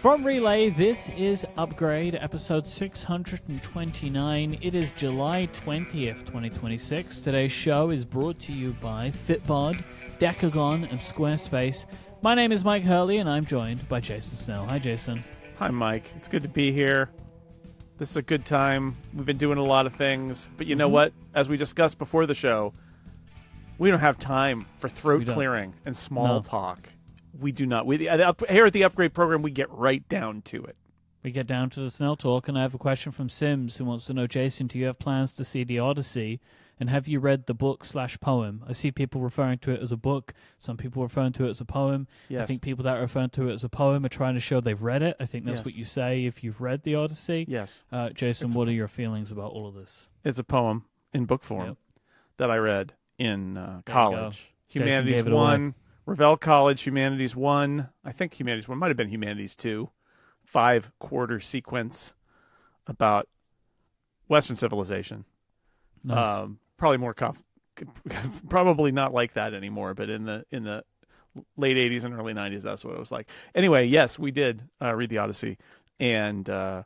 From Relay, this is Upgrade, episode 629. It is July 20th, 2026. Today's show is brought to you by Fitbod, Decagon, and Squarespace. My name is Myke Hurley, and I'm joined by Jason Snell. Hi, Jason. Hi, Myke. It's good to be here. This is a good time. We've been doing a lot of things, but you know what? As we discussed before the show, we don't have time for throat clearing and small talk. We do not. Here at the Upgrade program, we get right down to it. We get down to the Snell Talk, and I have a question from Sims who wants to know, Jason, do you have plans to see the Odyssey? And have you read the book/poem? I see people referring to it as a book. Some people referring to it as a poem. Yes. I think people that are referring to it as a poem are trying to show they've read it. I think that's what you say if you've read the Odyssey. Yes. Jason, what are your feelings about all of this? It's a poem in book form that I read in college. Jason Humanities gave it 1, away. Revelle College, Humanities 1. I think Humanities 1 might have been Humanities 2. 5-quarter sequence about Western civilization. Nice. Probably more probably not like that anymore, but in the late 80s and early 90s, that's what it was like. Anyway, yes, we did read the Odyssey, and or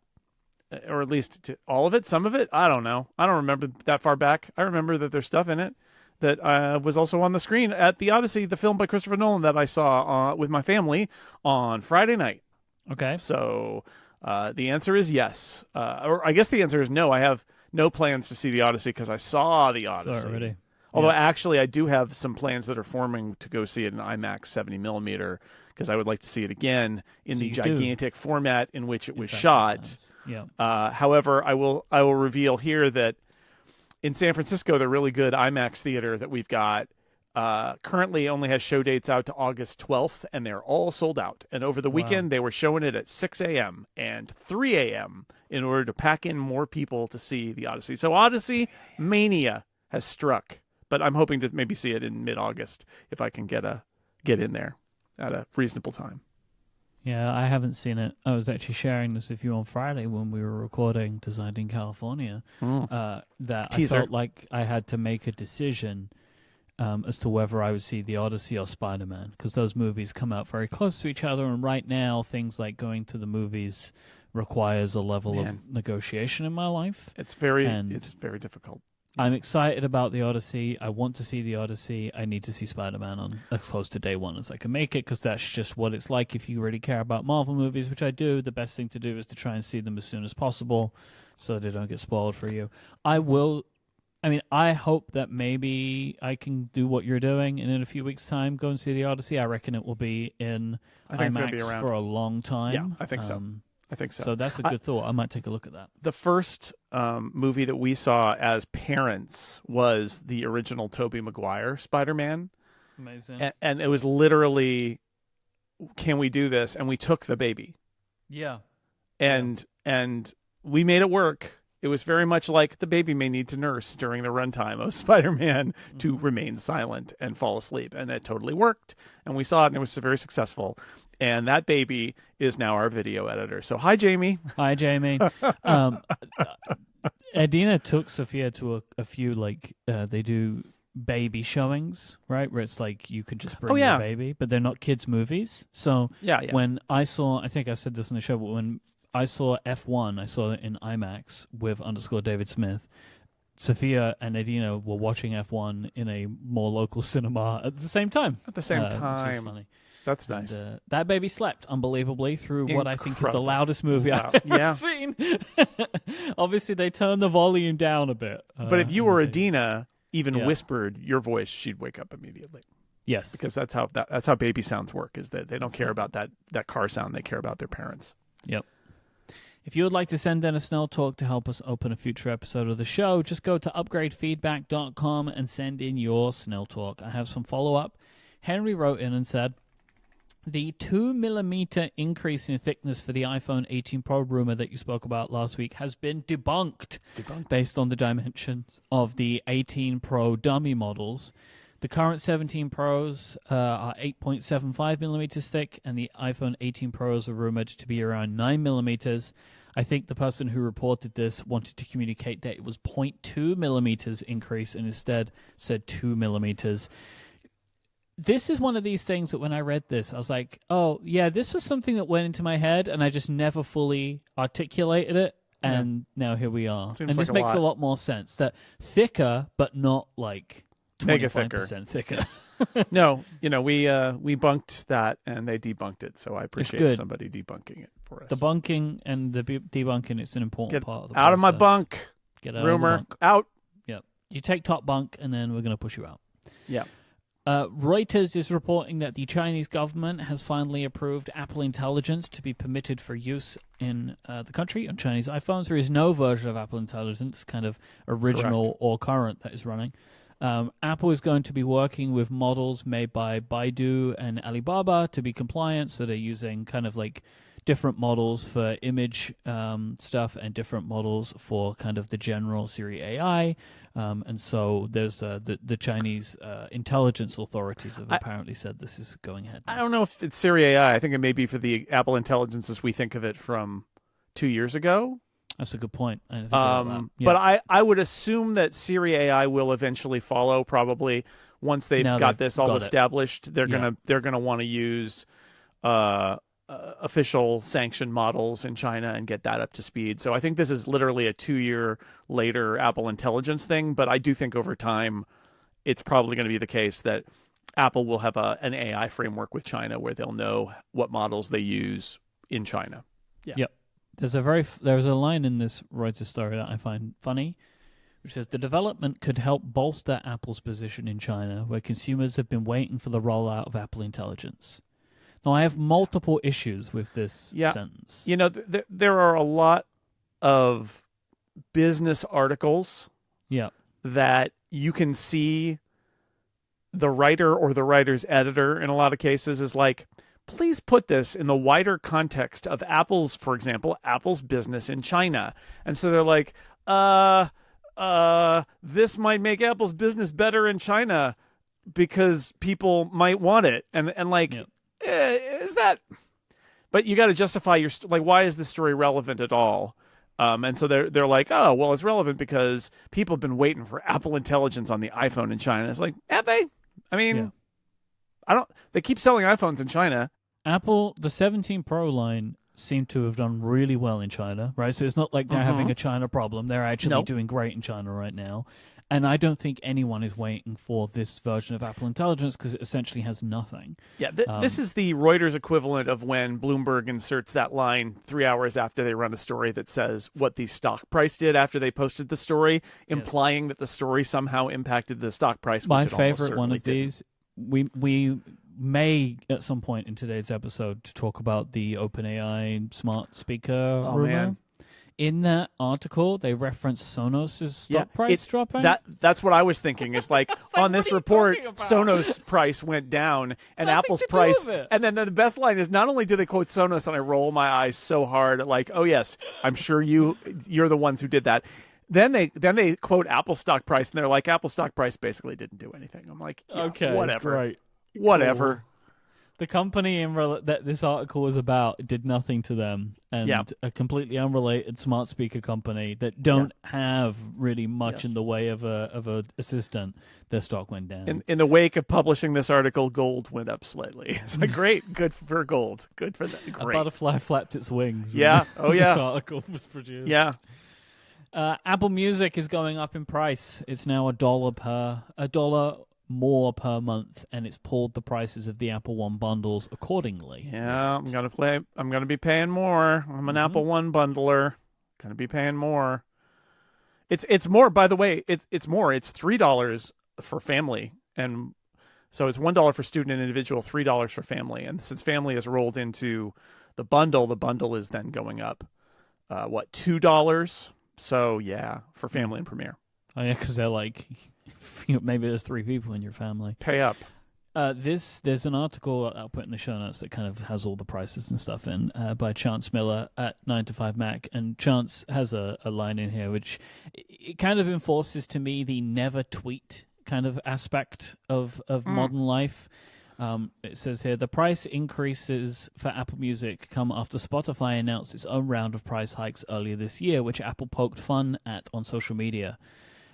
at least all of it, some of it. I don't know. I don't remember that far back. I remember that there's stuff in it that was also on the screen at the Odyssey, the film by Christopher Nolan that I saw with my family on Friday night. Okay. So the answer is yes, or I guess the answer is no. I have no plans to see the Odyssey because I saw the Odyssey already. Although actually I do have some plans that are forming to go see it in IMAX 70mm because I would like to see it again in the gigantic format in which it was shot. Yeah. However, I will reveal here that in San Francisco, the really good IMAX theater that we've got currently only has show dates out to August 12th, and they're all sold out. And over the weekend, they were showing it at 6 a.m. and 3 a.m. in order to pack in more people to see the Odyssey. So Odyssey Mania has struck, but I'm hoping to maybe see it in mid-August if I can get in there at a reasonable time. Yeah, I haven't seen it. I was actually sharing this with you on Friday when we were recording Designed in California, that Teaser. I felt like I had to make a decision as to whether I would see the Odyssey or Spider-Man, because those movies come out very close to each other, and right now things like going to the movies requires a level of negotiation in my life. It's very difficult. I'm excited about the Odyssey. I want to see the Odyssey. I need to see Spider-Man on as close to day one as I can make it, because that's just what it's like if you really care about Marvel movies, which I do. The best thing to do is to try and see them as soon as possible so they don't get spoiled for you. I hope that maybe I can do what you're doing, and in a few weeks' time, go and see the Odyssey. I reckon it will be in IMAX for a long time. Yeah, I think so. So that's a good thought. I might take a look at that. The first movie that we saw as parents was the original Tobey Maguire Spider-Man. Amazing. And it was literally, can we do this? And we took the baby. Yeah. And we made it work. It was very much like the baby may need to nurse during the runtime of Spider-Man to remain silent and fall asleep. And it totally worked. And we saw it, and it was very successful. And that baby is now our video editor. So hi, Jamie. Hi, Jamie. Adina took Sophia to a few, they do baby showings, right? Where it's like you could just bring your baby, but they're not kids' movies. So when I saw, I think I said this in the show, but when I saw F1, I saw it in IMAX with _David Smith. Sophia and Adina were watching F1 in a more local cinema at the same time. At the same time. Which is funny. That's nice. That baby slept unbelievably through what I think is the loudest movie I've ever seen. Obviously, they turned the volume down a bit. But if you were Adina, even whispered your voice, she'd wake up immediately. Yes. Because that's how baby sounds work, is that they don't care about that car sound. They care about their parents. Yep. If you would like to send in a Snell Talk to help us open a future episode of the show, just go to upgradefeedback.com and send in your Snell Talk. I have some follow-up. Henry wrote in and said, the 2mm increase in thickness for the iPhone 18 Pro rumor that you spoke about last week has been debunked. Based on the dimensions of the 18 Pro dummy models. The current 17 Pros are 8.75 millimeters thick, and the iPhone 18 Pros are rumored to be around 9 millimeters. I think the person who reported this wanted to communicate that it was 0.2 millimeters increase and instead said 2 millimeters. this is one of these things that when I read this, I was like, oh, yeah, this was something that went into my head, and I just never fully articulated it, and now here we are. Seems and like this a makes lot. a lot more sense. That thicker, but not like Mega 25% thicker. No, we bunked that, and they debunked it, so I appreciate good. somebody debunking it for us. The bunking and the debunking, it's an important Get part of the out of my process. bunk. Get out Rumor, of the bunk. out. Yep. You take top bunk, and then we're going to push you out. Yeah. Reuters is reporting that the Chinese government has finally approved Apple Intelligence to be permitted for use in the country on Chinese iPhones. There is no version of Apple Intelligence, kind of original or current, that is running. Apple is going to be working with models made by Baidu and Alibaba to be compliant, so they're using kind of like different models for image stuff and different models for kind of the general Siri AI. And so there's the Chinese intelligence authorities have apparently said this is going ahead now. I don't know if it's Siri AI. I think it may be for the Apple Intelligence as we think of it from 2 years ago. That's a good point. I didn't think about that. Yeah. But I would assume that Siri AI will eventually follow. Probably once they've got this all established, they're gonna want to use official sanctioned models in China and get that up to speed. So I think this is literally a 2-year later Apple Intelligence thing. But I do think over time, it's probably going to be the case that Apple will have an AI framework with China where they'll know what models they use in China. Yeah. Yep. There's a line in this Reuters story that I find funny, which says the development could help bolster Apple's position in China, where consumers have been waiting for the rollout of Apple Intelligence. Now, I have multiple issues with this sentence. There are a lot of business articles that you can see the writer or the writer's editor in a lot of cases is like, please put this in the wider context of Apple's, for example, Apple's business in China. And so they're like, this might make Apple's business better in China because people might want it. And is that? But you got to justify your why is this story relevant at all? And so they're like, oh, well, it's relevant because people have been waiting for Apple Intelligence on the iPhone in China. It's like, have they? I mean, they keep selling iPhones in China. Apple, the 17 Pro line seemed to have done really well in China, right? So it's not like they're having a China problem. They're actually doing great in China right now. And I don't think anyone is waiting for this version of Apple Intelligence because it essentially has nothing. Yeah, this is the Reuters equivalent of when Bloomberg inserts that line 3 hours after they run a story that says what the stock price did after they posted the story, implying that the story somehow impacted the stock price. My favorite one of these, we may at some point in today's episode to talk about the OpenAI smart speaker rumor. Man. In that article, they reference Sonos' stock price dropping. That's what I was thinking. Is like on this report, Sonos' price went down and Apple's price. And then the best line is not only do they quote Sonos, and I roll my eyes so hard, like, oh yes, I'm sure you're the ones who did that. Then they quote Apple stock price, and they're like, Apple stock price basically didn't do anything. I'm like, okay, whatever, right. Whatever. Cool. The company that this article was about did nothing to them, and a completely unrelated smart speaker company that don't have really much in the way of a assistant. Their stock went down. In the wake of publishing this article, gold went up slightly. It's like great, good for gold, good for that. Great. A butterfly flapped its wings. Yeah, This article was produced. Yeah. Apple Music is going up in price. It's now $1 more per month, and it's pulled the prices of the Apple One bundles accordingly. Yeah, I'm gonna be paying more. I'm an Apple One bundler. Gonna be paying more. It's more, by the way. It's more. It's $3 for family, and so it's $1 for student and individual, $3 for family. And since family is rolled into the bundle is then going up. $2? So for family and Premier. Oh yeah, because they're like. Maybe there's 3 people in your family. Pay up. There's an article I'll put in the show notes that kind of has all the prices and stuff in by Chance Miller at 9to5Mac, and Chance has a line in here which it kind of enforces to me the never tweet kind of aspect of modern life. It says here, the price increases for Apple Music come after Spotify announced its own round of price hikes earlier this year, which Apple poked fun at on social media.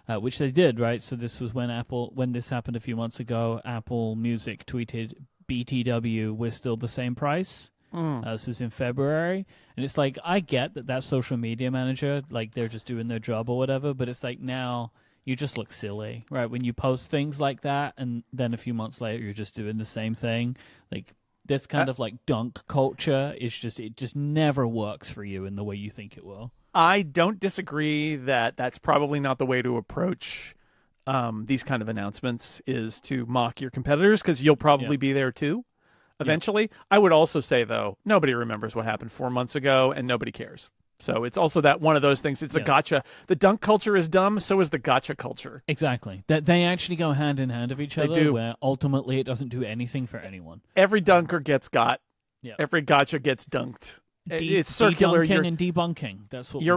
which they did, right? So this was when this happened a few months ago, Apple Music tweeted, BTW, we're still the same price. This is in February. And it's like, I get that social media manager, like, they're just doing their job or whatever, but it's like, now you just look silly, right? When you post things like that, and then a few months later, you're just doing the same thing. Like, this kind of like dunk culture is just, it just never works for you in the way you think it will. I don't disagree that that's probably not the way to approach these kind of announcements, is to mock your competitors, because you'll probably be there too eventually. I would also say, though, nobody remembers what happened 4 months ago, and nobody cares. So it's also that one of those things. It's the gotcha. The dunk culture is dumb. So is the gotcha culture. Exactly. That they actually go hand in hand of each other. They do. Where ultimately it doesn't do anything for anyone. Every dunker gets got. Yeah. Every gotcha gets dunked. It's circular. Debunking and debunking. That's what we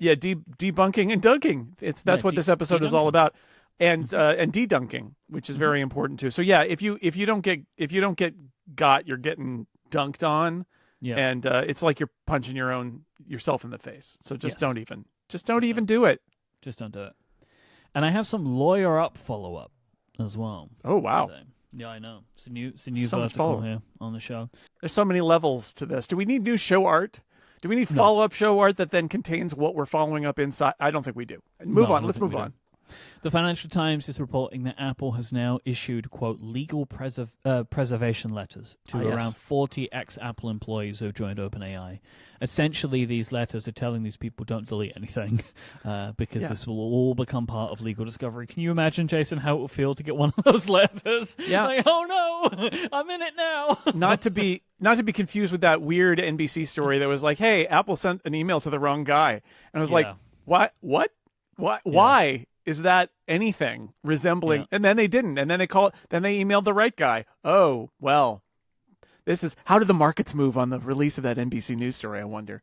debunking and dunking. That's what this episode is all about. And de-dunking, which is very important too. So yeah, if you don't get got, you're getting dunked on. Yeah. And it's like you're punching yourself in the face. So just don't even do it. Just don't do it. And I have some Lawyer Up follow-up as well. Oh, wow. Today. Yeah, I know. It's a new vertical here on the show. There's so many levels to this. Do we need new show art? Do we need follow-up show art that then contains what we're following up inside? I don't think we do. Let's move on. The Financial Times is reporting that Apple has now issued, quote, legal preservation letters to around 40 ex-Apple employees who have joined OpenAI. Essentially, these letters are telling these people don't delete anything because this will all become part of legal discovery. Can you imagine, Jason, how it would feel to get one of those letters? Yeah. Like, oh no, I'm in it now. Not to be confused with that weird NBC story that was like, hey, Apple sent an email to the wrong guy. And I was like, what? Why? Is that anything resembling? Yeah. And then they didn't. And then they emailed the right guy. Oh, well, how did the markets move on the release of that NBC News story? I wonder.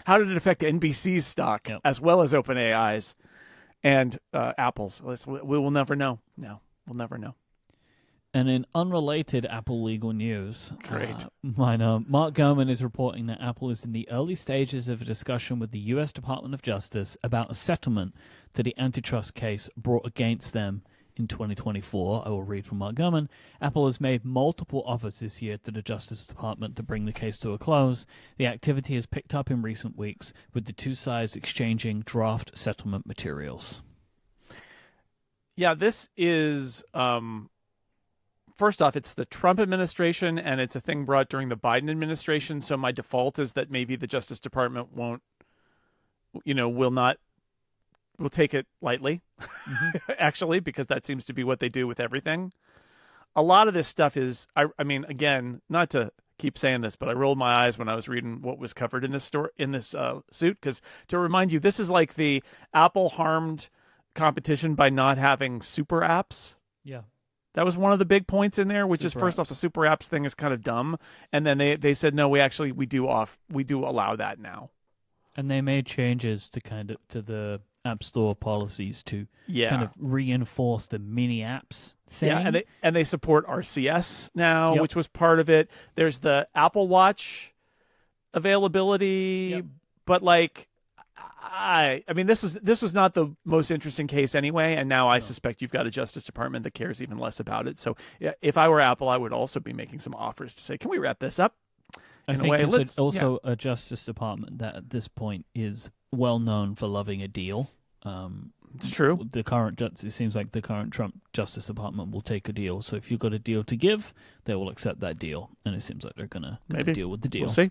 How did it affect NBC's stock as well as OpenAI's and Apple's? We will never know. No, we'll never know. And in unrelated Apple legal news, Mark Gurman is reporting that Apple is in the early stages of a discussion with the U.S. Department of Justice about a settlement to the antitrust case brought against them in 2024. I will read from Mark Gurman. Apple has made multiple offers this year to the Justice Department to bring the case to a close. The activity has picked up in recent weeks, with the two sides exchanging draft settlement materials. Yeah, this is... First off, it's the Trump administration, and it's a thing brought during the Biden administration. So my default is that maybe the Justice Department will take it lightly, actually, because that seems to be what they do with everything. A lot of this stuff is, I mean, again, not to keep saying this, but I rolled my eyes when I was reading what was covered in this suit, because to remind you, this is like the Apple harmed competition by not having super apps. Yeah. That was one of the big points in there, which is first off, the super apps thing is kind of dumb, and then they said no, we do allow that now, and they made changes to the App Store policies to kind of reinforce the mini apps thing. Yeah, and they support RCS now, which was part of it. There's the Apple Watch availability, but like. I mean, this was not the most interesting case anyway, and now I suspect you've got a Justice Department that cares even less about it. So, if I were Apple, I would also be making some offers to say, "Can we wrap this up?" I think it's also a Justice Department that at this point is well known for loving a deal. It's true. It seems like the current Trump Justice Department will take a deal. So if you've got a deal to give, they will accept that deal, and it seems like they're gonna deal with the deal. We'll see.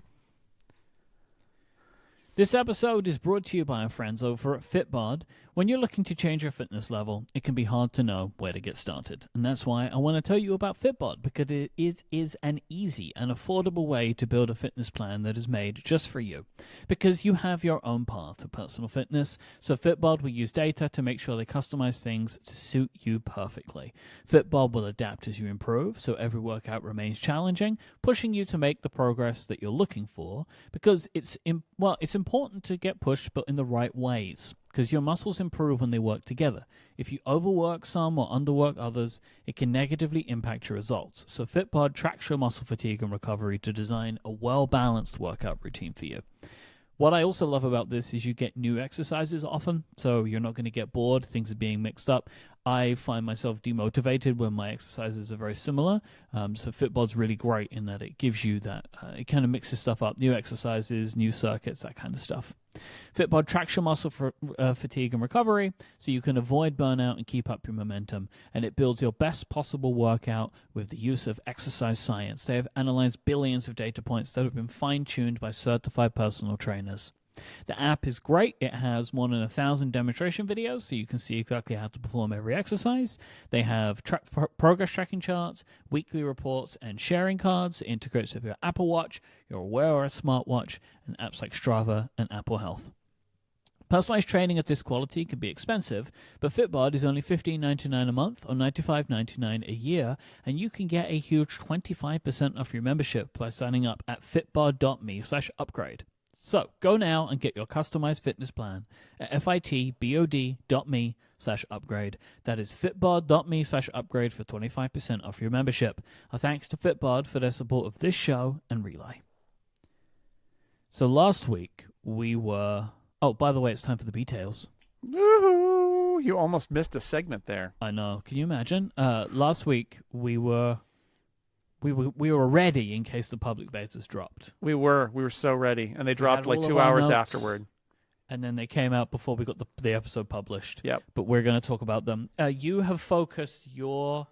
This episode is brought to you by our friends over at Fitbod. When you're looking to change your fitness level, it can be hard to know where to get started. And that's why I want to tell you about Fitbod, because it is an easy and affordable way to build a fitness plan that is made just for you. Because you have your own path to personal fitness, so Fitbod will use data to make sure they customize things to suit you perfectly. Fitbod will adapt as you improve, so every workout remains challenging, pushing you to make the progress that you're looking for, because it's important to get pushed, but in the right ways, because your muscles improve when they work together. If you overwork some or underwork others, it can negatively impact your results. So Fitbod tracks your muscle fatigue and recovery to design a well-balanced workout routine for you. What I also love about this is you get new exercises often, so you're not going to get bored. Things are being mixed up. I find myself demotivated when my exercises are very similar. So Fitbod's really great in that it gives you that. It kind of mixes stuff up, new exercises, new circuits, that kind of stuff. Fitbod tracks your muscle for fatigue and recovery, so you can avoid burnout and keep up your momentum. And it builds your best possible workout with the use of exercise science. They have analyzed billions of data points that have been fine-tuned by certified personal trainers. The app is great. It has more than 1,000 demonstration videos, so you can see exactly how to perform every exercise. They have progress tracking charts, weekly reports, and sharing cards. It integrates with your Apple Watch, your Wear OS smartwatch, and apps like Strava and Apple Health. Personalized training at this quality can be expensive, but Fitbod is only $15.99 a month or $95.99 a year, and you can get a huge 25% off your membership by signing up at fitbod.me/upgrade. So go now and get your customized fitness plan at fitbod.me/upgrade. That is fitbod.me/upgrade for 25% off your membership. Our thanks to Fitbod for their support of this show and Relay. So last week we were... Oh, by the way, it's time for the Betails. Woohoo! You almost missed a segment there. I know. Can you imagine? Last week we were ready in case the public betas dropped. We were so ready, and they dropped like 2 hours afterward. And then they came out before we got the episode published. Yep. But we're going to talk about them. You have focused your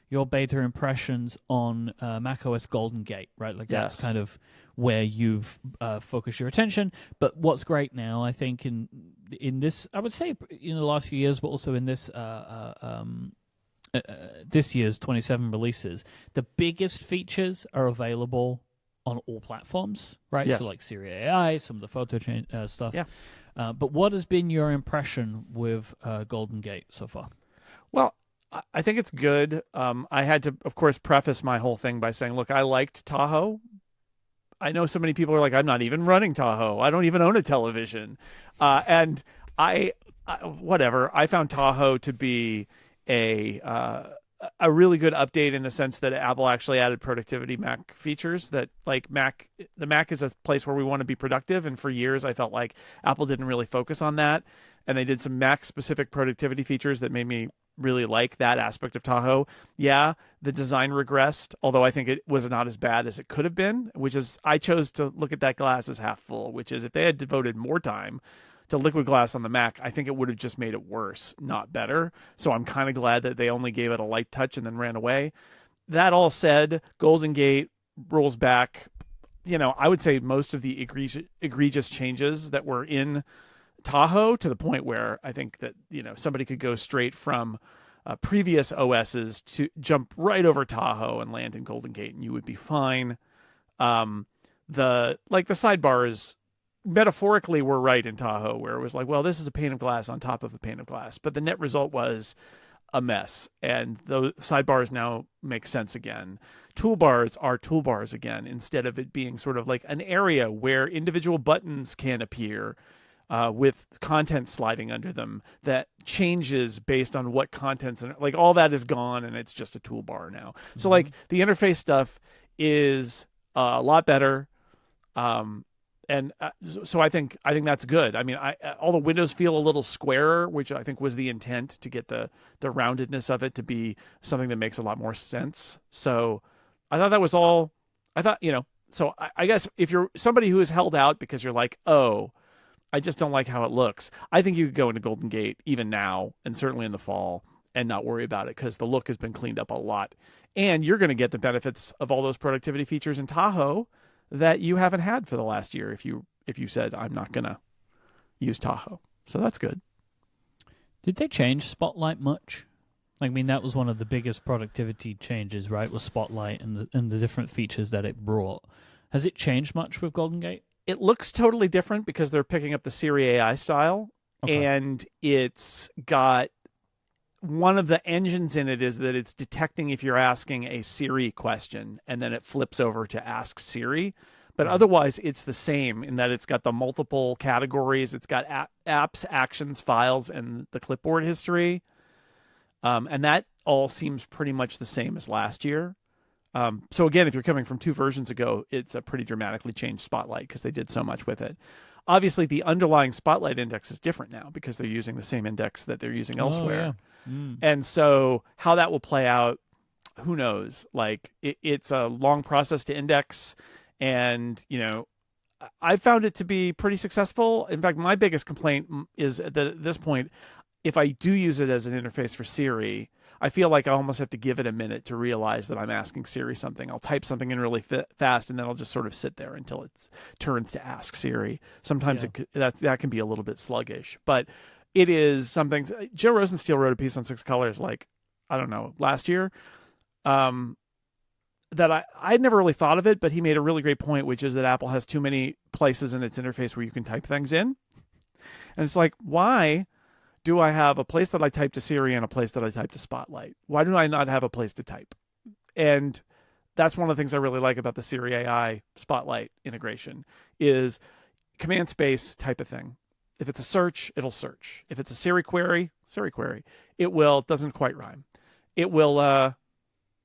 beta impressions on macOS Golden Gate, right? Like Yes. That's kind of where you've focused your attention. But what's great now, I think, in this, I would say in the last few years, but also in this this year's 27 releases, the biggest features are available on all platforms, right? Yes. So like Siri AI, some of the photo stuff. Yeah. But what has been your impression with Golden Gate so far? Well, I think it's good. I had to, of course, preface my whole thing by saying, look, I liked Tahoe. I know so many people are like, I'm not even running Tahoe. I don't even own a television. And I whatever. I found Tahoe to be a really good update in the sense that Apple actually added productivity Mac features that, like, the Mac is a place where we want to be productive. And for years, I felt like Apple didn't really focus on that. And they did some Mac specific productivity features that made me really like that aspect of Tahoe. Yeah, the design regressed, although I think it was not as bad as it could have been, which is, I chose to look at that glass as half full, which is if they had devoted more time to liquid glass on the Mac, I think it would have just made it worse, not better. So I'm kind of glad that they only gave it a light touch and then ran away. That all said, Golden Gate rolls back, I would say most of the egregious changes that were in Tahoe, to the point where I think that, somebody could go straight from previous OSs to jump right over Tahoe and land in Golden Gate and you would be fine. The sidebars metaphorically were right in Tahoe, where it was like, well, this is a pane of glass on top of a pane of glass, but the net result was a mess, and the sidebars now make sense again. Toolbars are toolbars again, instead of it being sort of like an area where individual buttons can appear with content sliding under them that changes based on what contents, and like all that is gone, and it's just a toolbar now. Mm-hmm. So like the interface stuff is a lot better. And so I think that's good. I mean, all the windows feel a little squarer, which I think was the intent, to get the roundedness of it to be something that makes a lot more sense. So I thought that was all. I thought, so I guess if you're somebody who is held out because you're like, oh, I just don't like how it looks, I think you could go into Golden Gate even now and certainly in the fall and not worry about it, because the look has been cleaned up a lot. And you're going to get the benefits of all those productivity features in Tahoe that you haven't had for the last year if you said, I'm not going to use Tahoe. So that's good. Did they change Spotlight much? I mean, that was one of the biggest productivity changes, right, was Spotlight and the different features that it brought. Has it changed much with Golden Gate? It looks totally different because they're picking up the Siri AI style. Okay. And it's got one of the engines in it is that it's detecting if you're asking a Siri question, and then it flips over to ask Siri. But otherwise, it's the same in that it's got the multiple categories. It's got apps, actions, files, and the clipboard history. And that all seems pretty much the same as last year. So again, if you're coming from 2 versions ago, it's a pretty dramatically changed Spotlight because they did so much with it. obviously the underlying Spotlight index is different now because they're using the same index that they're using elsewhere. And so how that will play out, who knows? Like it's a long process to index, and I found it to be pretty successful. In fact, my biggest complaint is that at this point, if I do use it as an interface for Siri, I feel like I almost have to give it a minute to realize that I'm asking Siri something. I'll type something in really fast, and then I'll just sort of sit there until it turns to ask Siri. Sometimes that can be a little bit sluggish, but it is something. Joe Rosensteel wrote a piece on Six Colors, like, I don't know, last year, that I'd never really thought of it, but he made a really great point, which is that Apple has too many places in its interface where you can type things in. And it's like, why do I have a place that I type to Siri and a place that I type to Spotlight? Why do I not have a place to type? And that's one of the things I really like about the Siri AI Spotlight integration is command space type of thing. If it's a search, it'll search. If it's a Siri query, it will, doesn't quite rhyme. It'll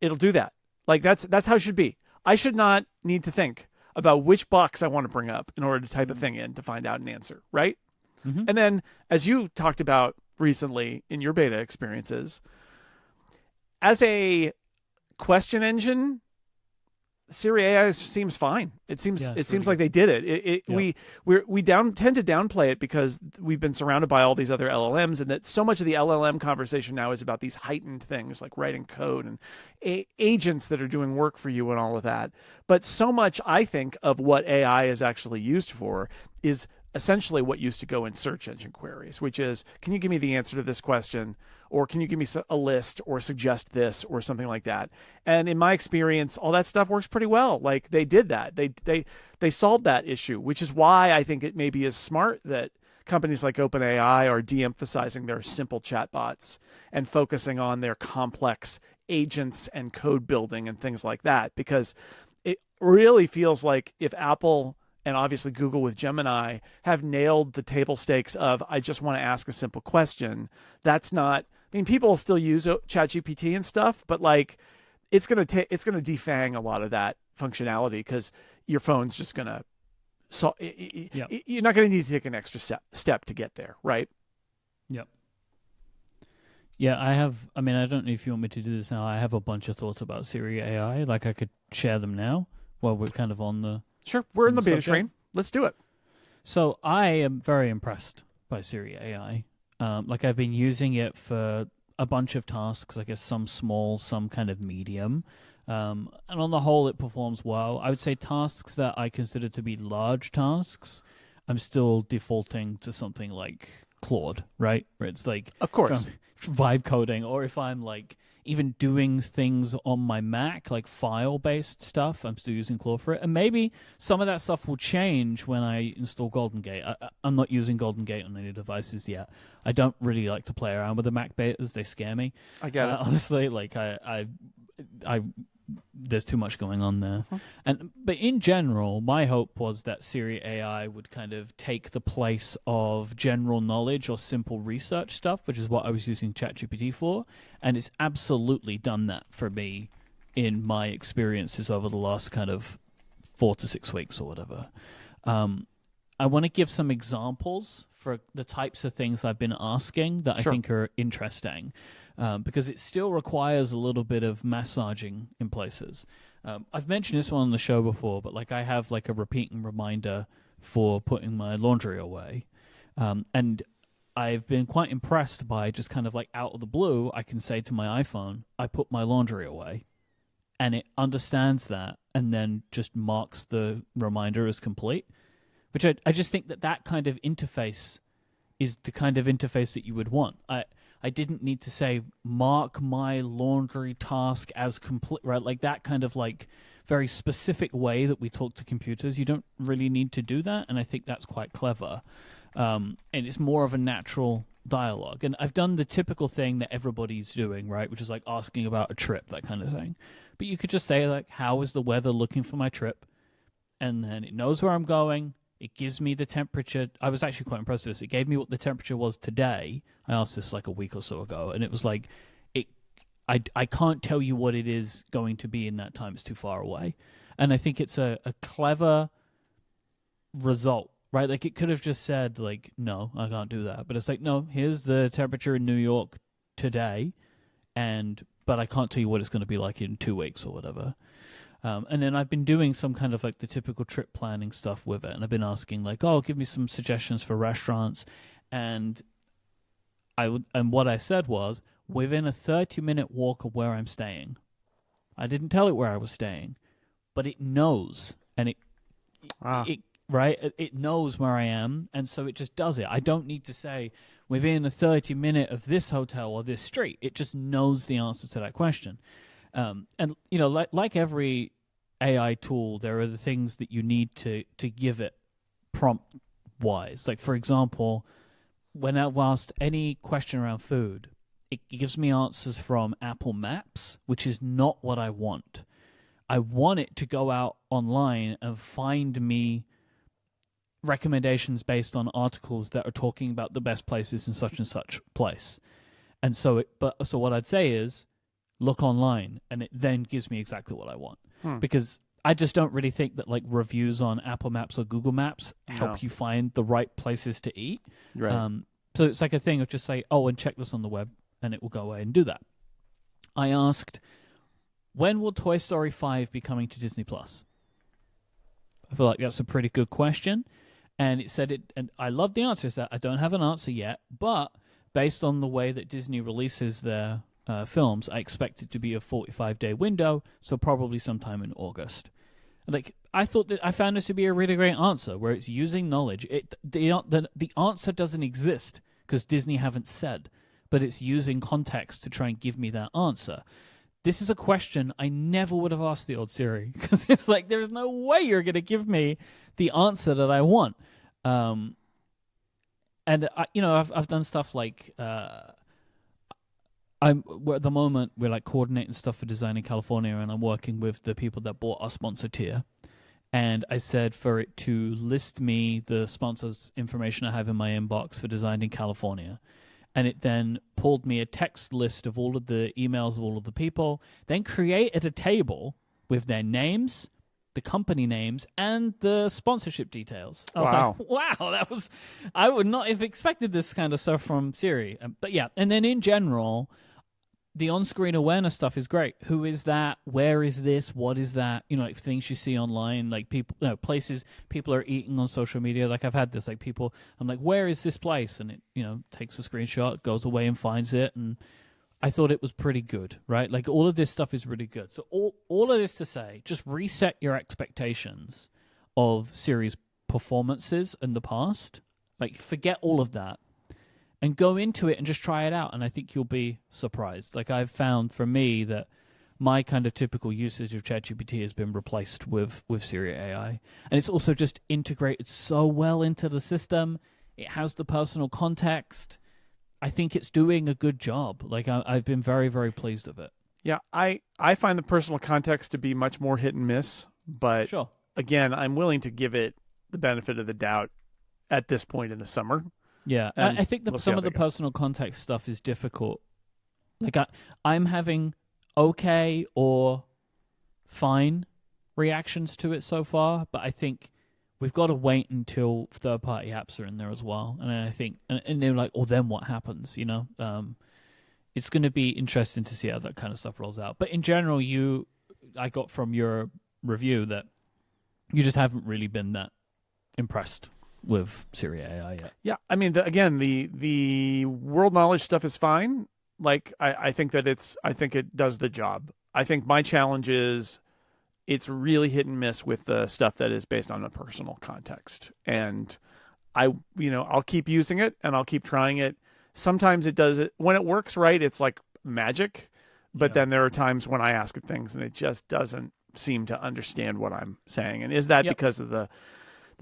do that. Like that's how it should be. I should not need to think about which box I want to bring up in order to type a thing in to find out an answer, right? Mm-hmm. And then, as you talked about recently in your beta experiences, as a question engine, Siri AI seems fine. It seems like they did it. We tend to downplay it because we've been surrounded by all these other LLMs, and that so much of the LLM conversation now is about these heightened things like writing code and agents that are doing work for you and all of that. But so much, I think, of what AI is actually used for is essentially what used to go in search engine queries, which is, can you give me the answer to this question? Or can you give me a list or suggest this or something like that? And in my experience, all that stuff works pretty well. Like they did that. They solved that issue, which is why I think it maybe is smart that companies like OpenAI are de-emphasizing their simple chatbots and focusing on their complex agents and code building and things like that. Because it really feels like if Apple and obviously Google with Gemini have nailed the table stakes of, I just want to ask a simple question. That's not, I mean, people still use ChatGPT and stuff, but like it's going to defang a lot of that functionality because your phone's just going to, you're not going to need to take an extra step to get there, right? Yep. Yeah, I mean, I don't know if you want me to do this now. I have a bunch of thoughts about Siri AI. Like I could share them now while we're kind of on the... Sure, we're in the beta train. Let's do it. So I am very impressed by Siri AI. Like I've been using it for a bunch of tasks, I guess some small, some kind of medium. And on the whole, it performs well. I would say tasks that I consider to be large tasks, I'm still defaulting to something like Claude, right? Where it's like, of course, vibe coding, or if I'm like even doing things on my Mac, like file-based stuff, I'm still using Claude for it. And maybe some of that stuff will change when I install Golden Gate. I'm not using Golden Gate on any devices yet. I don't really like to play around with the Mac betas. They scare me. I get it. Honestly, like I there's too much going on there. But in general, my hope was that Siri AI would kind of take the place of general knowledge or simple research stuff, which is what I was using ChatGPT for, and it's absolutely done that for me in my experiences over the last kind of 4 to 6 weeks or whatever. I want to give some examples for the types of things I've been asking that I think are interesting. Because it still requires a little bit of massaging in places. I've mentioned this one on the show before, but like I have like a repeating reminder for putting my laundry away. And I've been quite impressed by just kind of like out of the blue, I can say to my iPhone, I put my laundry away. And it understands that and then just marks the reminder as complete. Which I just think that kind of interface is the kind of interface that you would want. I didn't need to say, mark my laundry task as complete, right? Like that kind of like very specific way that we talk to computers. You don't really need to do that. And I think that's quite clever. And it's more of a natural dialogue. And I've done the typical thing that everybody's doing, right? Which is like asking about a trip, that kind of thing. But you could just say like, how is the weather looking for my trip? And then it knows where I'm going. It gives me the temperature. I was actually quite impressed with this. It gave me what the temperature was today. I asked this like a week or so ago, and it was like, I can't tell you what it is going to be in that time. It's too far away. And I think it's a clever result right? Like it could have just said like, no, I can't do that. But it's like, no, here's the temperature in New York today, but I can't tell you what it's going to be like in 2 weeks or whatever. And then I've been doing some kind of like the typical trip planning stuff with it, and I've been asking like, oh, give me some suggestions for restaurants, and what I said was within a 30-minute walk of where I'm staying. I didn't tell it where I was staying, but it knows, and it knows where I am, and so it just does it. I don't need to say within a 30-minute of this hotel or this street. It just knows the answer to that question. And you know, like every AI tool, there are the things that you need to give it prompt wise. Like for example, when I've asked any question around food, it gives me answers from Apple Maps, which is not what I want. I want it to go out online and find me recommendations based on articles that are talking about the best places in such and such place. And so so what I'd say is look online, and it then gives me exactly what I want. Because I just don't really think that like reviews on Apple Maps or Google Maps help you find the right places to eat. Right. So it's like a thing of just say, oh, and check this on the web, and it will go away and do that. I asked, when will Toy Story 5 be coming to Disney Plus? I feel like that's a pretty good question. And it said it, and I love the answer is that I don't have an answer yet, but based on the way that Disney releases their films, I expect it to be a 45-day window, so probably sometime in August. Like I found this to be a really great answer, where it's using knowledge. The answer doesn't exist because Disney haven't said, but it's using context to try and give me that answer. This is a question I never would have asked the old Siri, because it's like there's no way you're going to give me the answer that I want. And I've done stuff like at the moment we're like coordinating stuff for Design in California, and I'm working with the people that bought our sponsor tier. And I said for it to list me the sponsors' information I have in my inbox for Design in California. And it then pulled me a text list of all of the emails of all of the people, then created a table with their names, the company names, and the sponsorship details. I was like, wow, I would not have expected this kind of stuff from Siri. But yeah, and then in general, the on-screen awareness stuff is great. Who is that? Where is this? What is that? You know, like things you see online, like people, places people are eating on social media. Like I've had this, like people, I'm like, where is this place? And it, takes a screenshot, goes away and finds it. And I thought it was pretty good, right? Like all of this stuff is really good. So all of this to say, just reset your expectations of Siri's performances in the past. Like forget all of that. And go into it and just try it out, and I think you'll be surprised. Like I've found for me that my kind of typical usage of ChatGPT has been replaced with Siri AI, and it's also just integrated so well into the system. It has the personal context. I think it's doing a good job. Like I've been very, very pleased with it. Yeah, I find the personal context to be much more hit and miss, but sure. Again, I'm willing to give it the benefit of the doubt at this point in the summer. Yeah, I think some of the personal context stuff is difficult. Like I'm having okay or fine reactions to it so far, but I think we've got to wait until third-party apps are in there as well. And I think, and they're like, oh, then what happens? It's going to be interesting to see how that kind of stuff rolls out. But in general, I got from your review that you just haven't really been that impressed with Siri AI yet. Yeah, I mean, the world knowledge stuff is fine. Like, I think it does the job. I think my challenge is it's really hit and miss with the stuff that is based on a personal context. And I'll keep using it and I'll keep trying it. Sometimes it does it when it works right. It's like magic, but then there are times when I ask it things and it just doesn't seem to understand what I'm saying. And is that because of the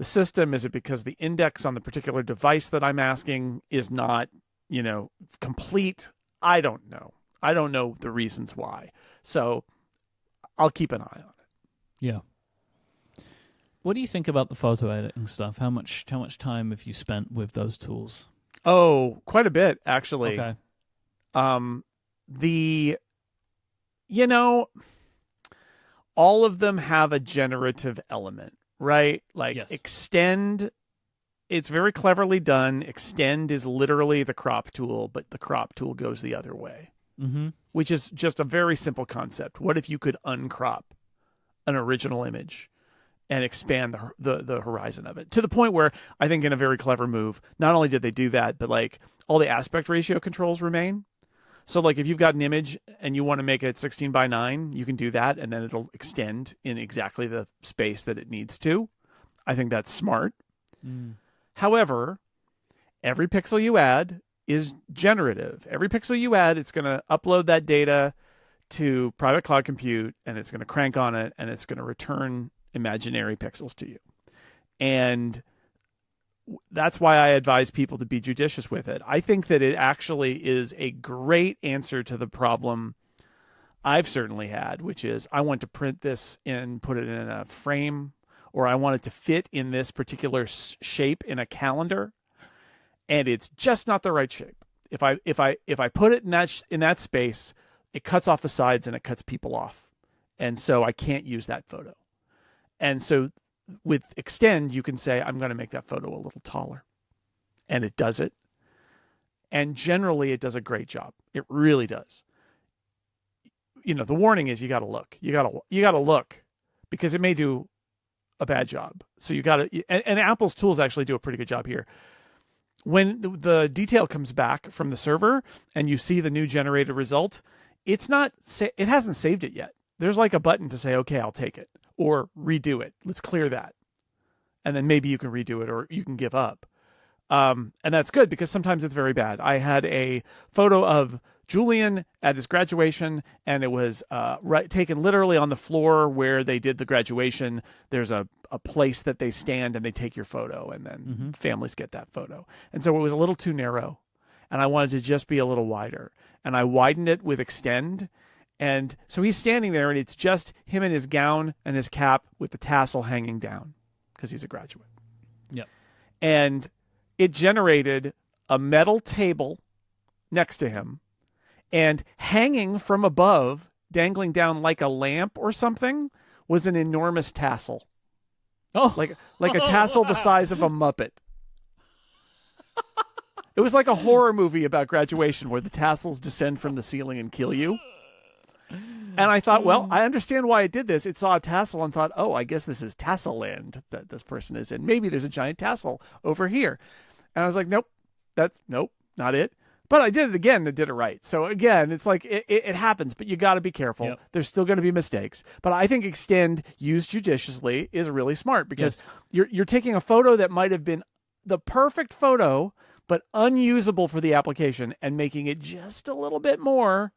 system? Is it because the index on the particular device that I'm asking is not, complete? I don't know. I don't know the reasons why. So I'll keep an eye on it. Yeah. What do you think about the photo editing stuff? How much time have you spent with those tools? Oh, quite a bit, actually. Okay. All of them have a generative element, right? Like yes. extend It's very cleverly done. Extend is literally the crop tool, but the crop tool goes the other way, which is just a very simple concept. What if you could uncrop an original image and expand the horizon of it to the point where I think in a very clever move, not only did they do that, but like all the aspect ratio controls remain. So like if you've got an image and you want to make it 16:9, you can do that, and then it'll extend in exactly the space that it needs to. I think that's smart. However, every pixel you add is generative. Every pixel you add, it's going to upload that data to private cloud compute, and it's going to crank on it, and it's going to return imaginary pixels to you. And that's why I advise people to be judicious with it. I think that it actually is a great answer to the problem I've certainly had, which is I want to print this and put it in a frame, or I want it to fit in this particular shape in a calendar, and it's just not the right shape. If I put it in that space, it cuts off the sides and it cuts people off, and so I can't use that photo. And so with Extend, you can say, I'm going to make that photo a little taller. And it does it. And generally, it does a great job. It really does. You know, the warning is you got to look. You got to look because it may do a bad job. So you got to, and Apple's tools actually do a pretty good job here. When the detail comes back from the server and you see the new generated result, it hasn't saved it yet. There's like a button to say, okay, I'll take it. Or redo it. Let's clear that. And then maybe you can redo it or you can give up. And that's good because sometimes it's very bad. I had a photo of Julian at his graduation, and it was taken literally on the floor where they did the graduation. There's a place that they stand and they take your photo, and then families get that photo. And so it was a little too narrow, and I wanted to just be a little wider. And I widened it with Extend. And so he's standing there, and it's just him in his gown and his cap with the tassel hanging down because he's a graduate. Yep. And it generated a metal table next to him, and hanging from above, dangling down like a lamp or something, was an enormous tassel. Oh, like a tassel the size of a Muppet. It was like a horror movie about graduation where the tassels descend from the ceiling and kill you. And I thought, well, I understand why it did this. It saw a tassel and thought, oh, I guess this is tassel land that this person is in. Maybe there's a giant tassel over here. And I was like, nope, not it. But I did it again and did it right. So again, it's like it happens, but you got to be careful. Yep. There's still going to be mistakes. But I think Extend used judiciously is really smart because you're taking a photo that might have been the perfect photo, but unusable for the application, and making it just a little bit more.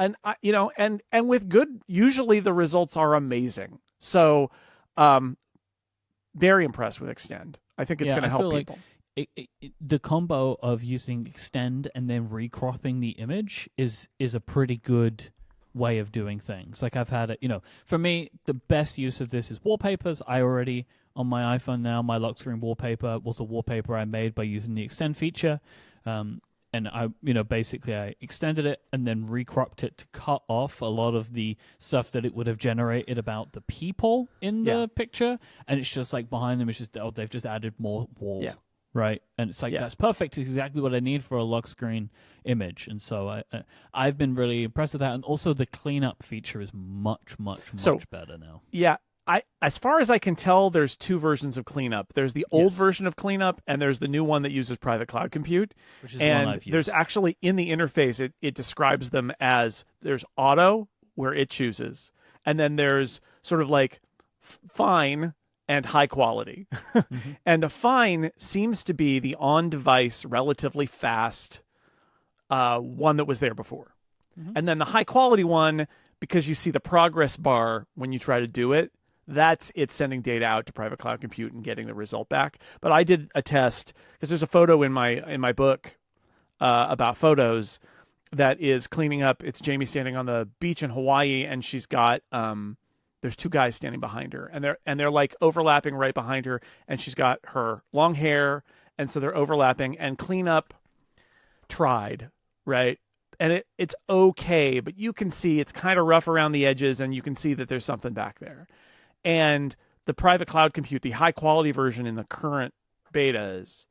And and with good, usually the results are amazing. So, very impressed with Extend. I think it's going to help people. The combo of using Extend and then recropping the image is a pretty good way of doing things. Like I've had it, for me, the best use of this is wallpapers. I already, on my iPhone now, my lock screen wallpaper was a wallpaper I made by using the Extend feature. And I, basically I extended it and then recropped it to cut off a lot of the stuff that it would have generated about the people in the picture. And it's just like behind them, it's just, they've just added more wall. Yeah. Right. And it's like, that's perfect. It's exactly what I need for a lock screen image. And so I've been really impressed with that. And also the cleanup feature is much better now. Yeah. As far as I can tell, there's two versions of Cleanup. There's the old version of Cleanup, and there's the new one that uses private cloud compute. Which is the one I've used. There's actually, in the interface, it describes them as there's auto, where it chooses, and then there's sort of like fine and high quality. And the fine seems to be the on-device, relatively fast one that was there before. And then the high quality one, because you see the progress bar when you try to do it, that's it sending data out to private cloud compute and getting the result back. But I did a test because there's a photo in my book about photos that is cleaning up. It's Jamie standing on the beach in Hawaii, and she's got there's two guys standing behind her, and they're like overlapping right behind her, and she's got her long hair, and so they're overlapping. And cleanup tried, right? And it's okay, but you can see it's kind of rough around the edges, and you can see that there's something back there. And the private cloud compute, the high quality version in the current betas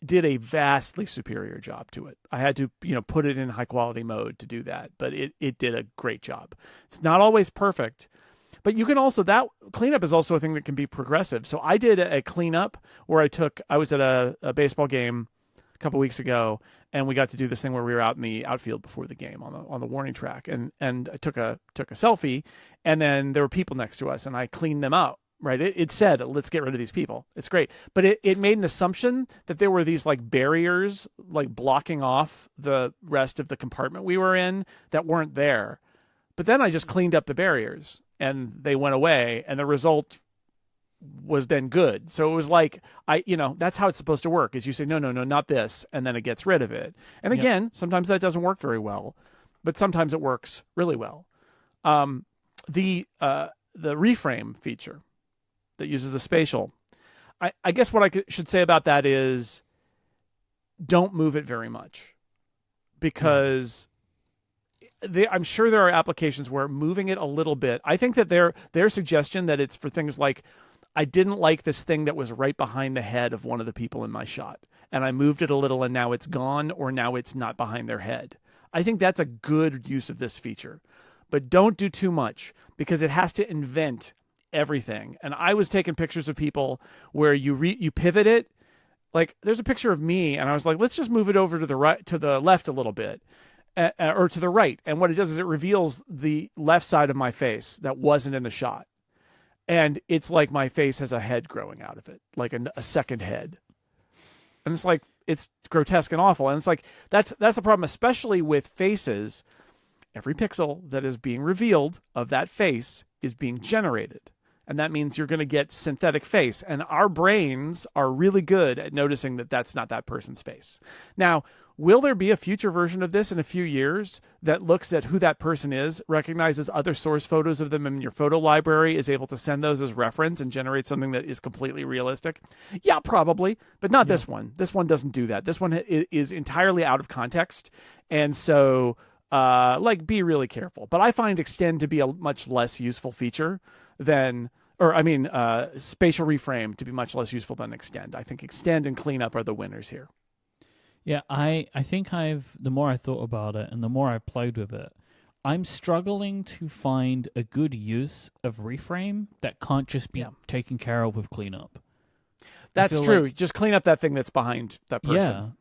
did a vastly superior job to it. I had to, put it in high quality mode to do that, but it did a great job. It's not always perfect, but you can also, that cleanup is also a thing that can be progressive. So I did a cleanup where I was at a baseball game a couple weeks ago, and we got to do this thing where we were out in the outfield before the game on the warning track, and I took a selfie, and then there were people next to us, and I cleaned them out. Right. It said, let's get rid of these people. It's great. But it made an assumption that there were these like barriers, like blocking off the rest of the compartment we were in that weren't there. But then I just cleaned up the barriers and they went away, and the result was then good. So it was like, that's how it's supposed to work, is you say, no, not this. And then it gets rid of it. And again, sometimes that doesn't work very well, but sometimes it works really well. The reframe feature that uses the spatial. I guess what I should say about that is don't move it very much, because I'm sure there are applications where moving it a little bit, I think that their suggestion that it's for things like, I didn't like this thing that was right behind the head of one of the people in my shot, and I moved it a little and now it's gone, or now it's not behind their head. I think that's a good use of this feature, but don't do too much, because it has to invent everything. And I was taking pictures of people where you pivot it. Like, there's a picture of me, and I was like, let's just move it over to the left a little bit, or to the right. And what it does is it reveals the left side of my face that wasn't in the shot, and it's like my face has a head growing out of it, like a second head. And it's like, it's grotesque and awful. And it's like, that's the problem, especially with faces. Every pixel that is being revealed of that face is being generated. And that means you're going to get synthetic face. And our brains are really good at noticing that that's not that person's face. Now, will there be a future version of this in a few years that looks at who that person is, recognizes other source photos of them in your photo library, is able to send those as reference and generate something that is completely realistic? Yeah, probably, but not this one. This one doesn't do that. This one is entirely out of context. And so, be really careful. But I find extend to be a much less useful feature than, spatial reframe to be much less useful than extend. I think extend and cleanup are the winners here. Yeah, I think the more I thought about it and the more I played with it, I'm struggling to find a good use of reframe that can't just be taken care of with cleanup. That's true. Just clean up that thing that's behind that person.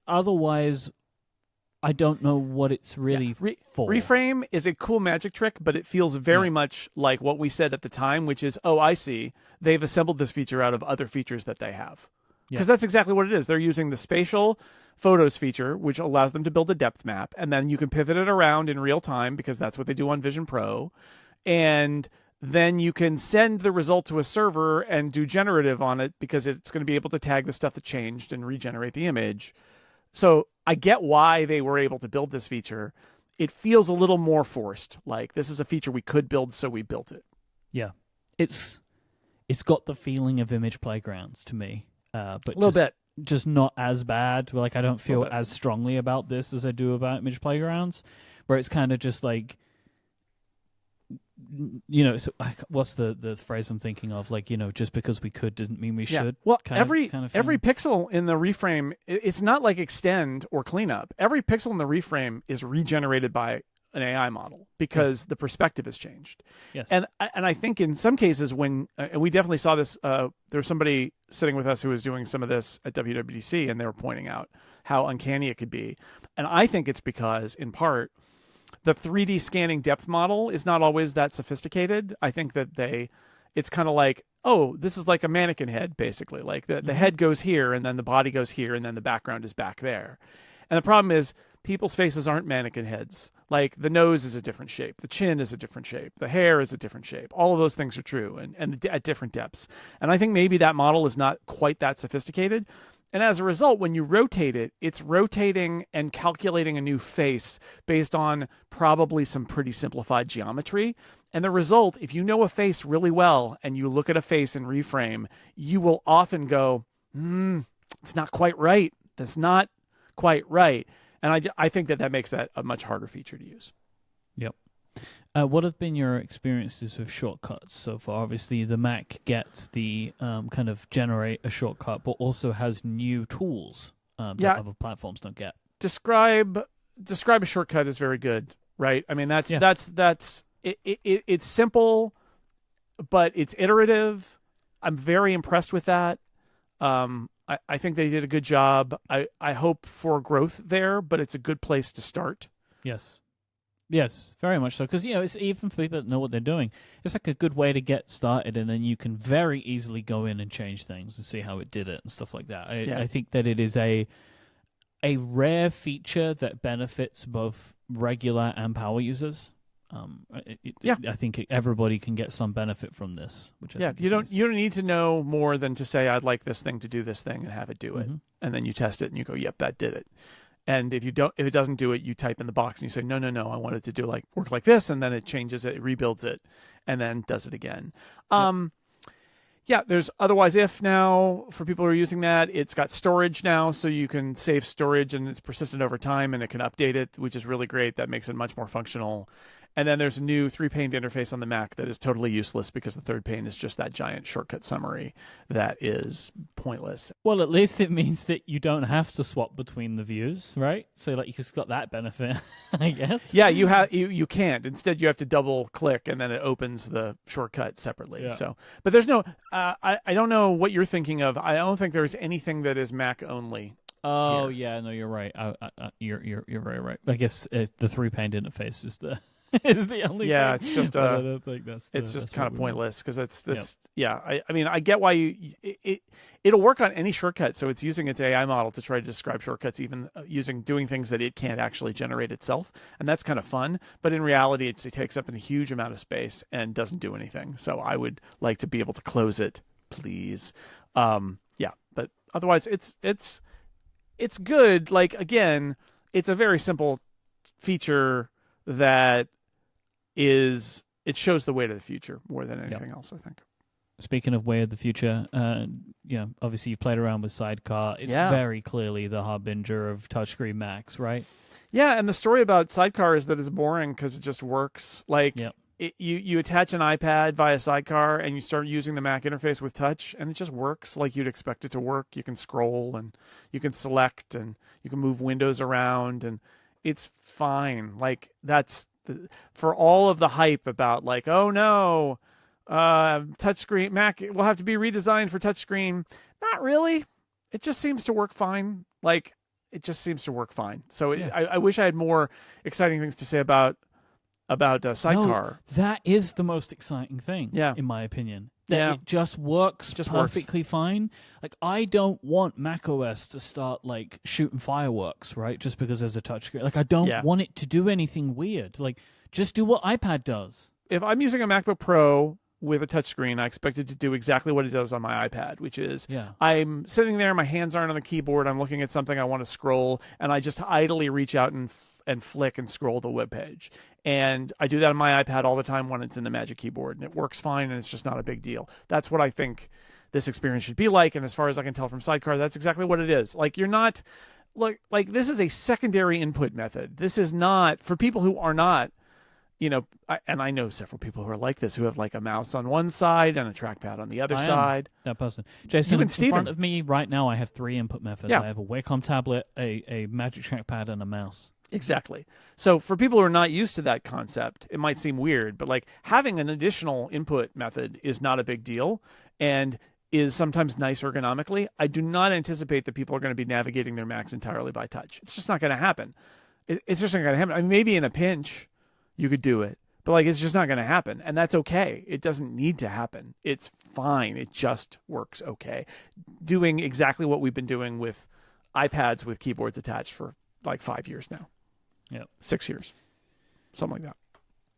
Otherwise, I don't know what it's really for. Reframe is a cool magic trick, but it feels very much like what we said at the time, which is, oh, I see. They've assembled this feature out of other features that they have. Because that's exactly what it is. They're using the spatial photos feature, which allows them to build a depth map, and then you can pivot it around in real time, because that's what they do on Vision Pro. And then you can send the result to a server and do generative on it, because it's going to be able to tag the stuff that changed and regenerate the image. So I get why they were able to build this feature. It feels a little more forced. Like, this is a feature we could build, so we built it. Yeah. It's got the feeling of Image Playgrounds to me. But a little bit. Just not as bad. Like, I don't feel as strongly about this as I do about Image Playgrounds, where it's kind of just like, so, what's the phrase I'm thinking of? Like, just because we could didn't mean we should. Well, every pixel in the reframe, it's not like extend or cleanup. Every pixel in the reframe is regenerated by an AI model, because the perspective has changed. Yes. And I think in some cases when, and we definitely saw this, there was somebody sitting with us who was doing some of this at WWDC, and they were pointing out how uncanny it could be. And I think it's because, in part, the 3D scanning depth model is not always that sophisticated. I think that it's kind of like, oh, this is like a mannequin head, basically. Like the head goes here, and then the body goes here, and then the background is back there. And the problem is, people's faces aren't mannequin heads. Like, the nose is a different shape. The chin is a different shape. The hair is a different shape. All of those things are true, and at different depths. And I think maybe that model is not quite that sophisticated. And as a result, when you rotate it, it's rotating and calculating a new face based on probably some pretty simplified geometry. And the result, if you know a face really well and you look at a face in reframe, you will often go, it's not quite right. That's not quite right. And I think that makes that a much harder feature to use. Yep. What have been your experiences with shortcuts so far? Obviously, the Mac gets the kind of generate a shortcut, but also has new tools that other platforms don't get. Describe a shortcut is very good, right? I mean, that's it's simple, but it's iterative. I'm very impressed with that. I think they did a good job. I hope for growth there, but it's a good place to start. Yes, very much so. Because, it's even for people that know what they're doing, it's like a good way to get started, and then you can very easily go in and change things and see how it did it and stuff like that. I think that it is a rare feature that benefits both regular and power users. I think everybody can get some benefit from this. Which I think you don't need to know more than to say I'd like this thing to do this thing and have it do it, and then you test it and you go, yep, that did it. And if it doesn't do it, you type in the box and you say, no, I want it to do work like this, and then it changes it, rebuilds it, and then does it again. There's otherwise if now for people who are using that. It's got storage now, so you can save storage and it's persistent over time and it can update it, which is really great. That makes it much more functional. And then there's a new 3-pane interface on the Mac that is totally useless because the third pane is just that giant shortcut summary that is pointless. Well, at least it means that you don't have to swap between the views, right? So you just got that benefit, I guess. Yeah, you can't. Instead, you have to double click and then it opens the shortcut separately. Yeah. So, but there's no. I don't know what you're thinking of. I don't think there's anything that is Mac only. Oh here. Yeah, no, you're right. You're very right. I guess the 3-pane interface is the. Is the only thing. It's just I don't think it's just kind of pointless because I mean I get why it'll work on any shortcut, so it's using its AI model to try to describe shortcuts, even doing things that it can't actually generate itself, and that's kind of fun, but in reality it takes up a huge amount of space and doesn't do anything. So I would like to be able to close it, please. But otherwise it's good. Again, it's a very simple feature that it shows the way to the future more than anything else, I think. Speaking of way of the future, obviously you've played around with Sidecar. It's very clearly the harbinger of touchscreen Macs, right? Yeah, and the story about Sidecar is that it's boring because it just works. You attach an iPad via Sidecar and you start using the Mac interface with touch, and it just works like you'd expect it to work. You can scroll and you can select and you can move windows around, and it's fine. For all of the hype about oh no, touchscreen Mac will have to be redesigned for touchscreen. Not really. It just seems to work fine. It just seems to work fine. So I wish I had more exciting things to say about Sidecar. No, that is the most exciting thing, in my opinion. It just works perfectly fine. I don't want macOS to start shooting fireworks, right? Just because there's a touchscreen. I don't want it to do anything weird. Just do what iPad does. If I'm using a MacBook Pro with a touchscreen, I expect it to do exactly what it does on my iPad, which is I'm sitting there, my hands aren't on the keyboard, I'm looking at something I want to scroll, and I just idly reach out and flick and scroll the web page. And I do that on my iPad all the time when it's in the Magic Keyboard, and it works fine, and it's just not a big deal. That's what I think this experience should be like, and as far as I can tell from Sidecar, that's exactly what it is. You're not this is a secondary input method. This is not for people who are not, and I know several people who are like this, who have a mouse on one side and a trackpad on the other side. That person. Jason, in front of me right now, I have 3 input methods. I have a Wacom tablet, a Magic Trackpad, and a mouse. Exactly. So for people who are not used to that concept, it might seem weird, but having an additional input method is not a big deal and is sometimes nice ergonomically. I do not anticipate that people are going to be navigating their Macs entirely by touch. It's just not going to happen. It's just not going to happen. I mean, maybe in a pinch you could do it, but it's just not going to happen, and that's okay. It doesn't need to happen. It's fine. It just works okay. Doing exactly what we've been doing with iPads with keyboards attached for 5 years now. 6 years, something like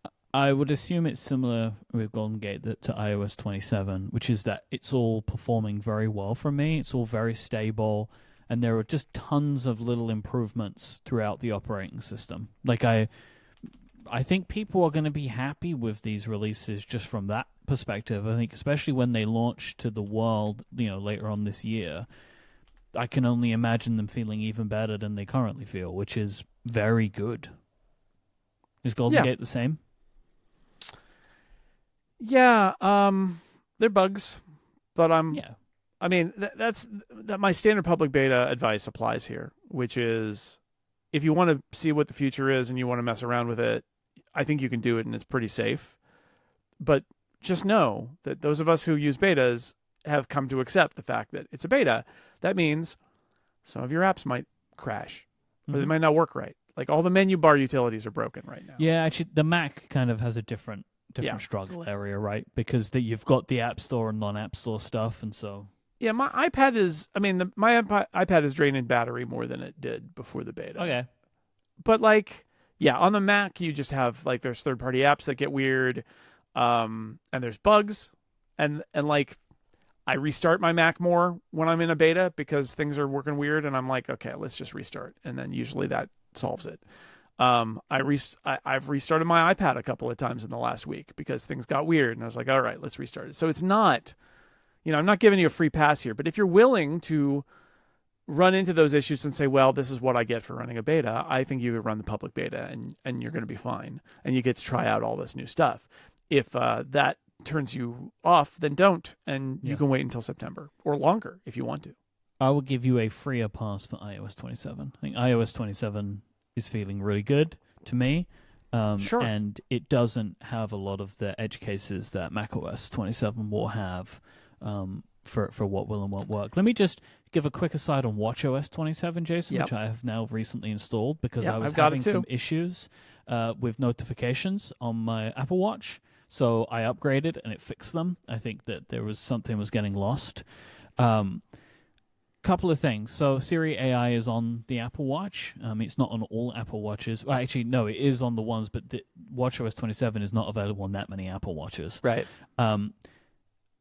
that. I would assume it's similar with Golden Gate to iOS 27, which is that it's all performing very well for me. It's all very stable, and there are just tons of little improvements throughout the operating system. I think people are going to be happy with these releases just from that perspective. I think especially when they launch to the world, later on this year, I can only imagine them feeling even better than they currently feel, which is very good. Is Golden Gate the same? Yeah, they're bugs, but Yeah. I mean, that's my standard public beta advice applies here, which is if you want to see what the future is and you want to mess around with it, I think you can do it and it's pretty safe. But just know that those of us who use betas have come to accept the fact that it's a beta. That means some of your apps might crash or they might not work right. Like all the menu bar utilities are broken right now. Yeah, actually, the Mac kind of has a different struggle area, right? Because you've got the App Store and non-App Store stuff, and so... Yeah, my iPad is, I mean, my iPad is draining battery more than it did before the beta. Okay. But like, yeah, on the Mac, you just have like, there's third-party apps that get weird, and there's bugs, and like, I restart my Mac more when I'm in a beta because things are working weird, and I'm like, okay, let's just restart, and then usually that solves it. I've restarted my iPad a couple of times in the last week because things got weird, and I was like, all right, let's restart it. So it's not, I'm not giving you a free pass here, but if you're willing to run into those issues and say, well, this is what I get for running a beta, I think you could run the public beta and you're going to be fine, and you get to try out all this new stuff. If that turns you off, then don't, and you can wait until September or longer if you want to. I will give you a freer pass for iOS 27. I think iOS 27 is feeling really good to me. Sure. And it doesn't have a lot of the edge cases that macOS 27 will have for what will and won't work. Let me just give a quick aside on watchOS 27, Jason, which I have now recently installed because I was having some issues with notifications on my Apple Watch. So I upgraded and it fixed them. I think that there was something was getting lost. Couple of things. So Siri AI is on the Apple Watch. It's not on all Apple Watches. Well, actually, no, it is on the ones, but the watchOS 27 is not available on that many Apple Watches. Right.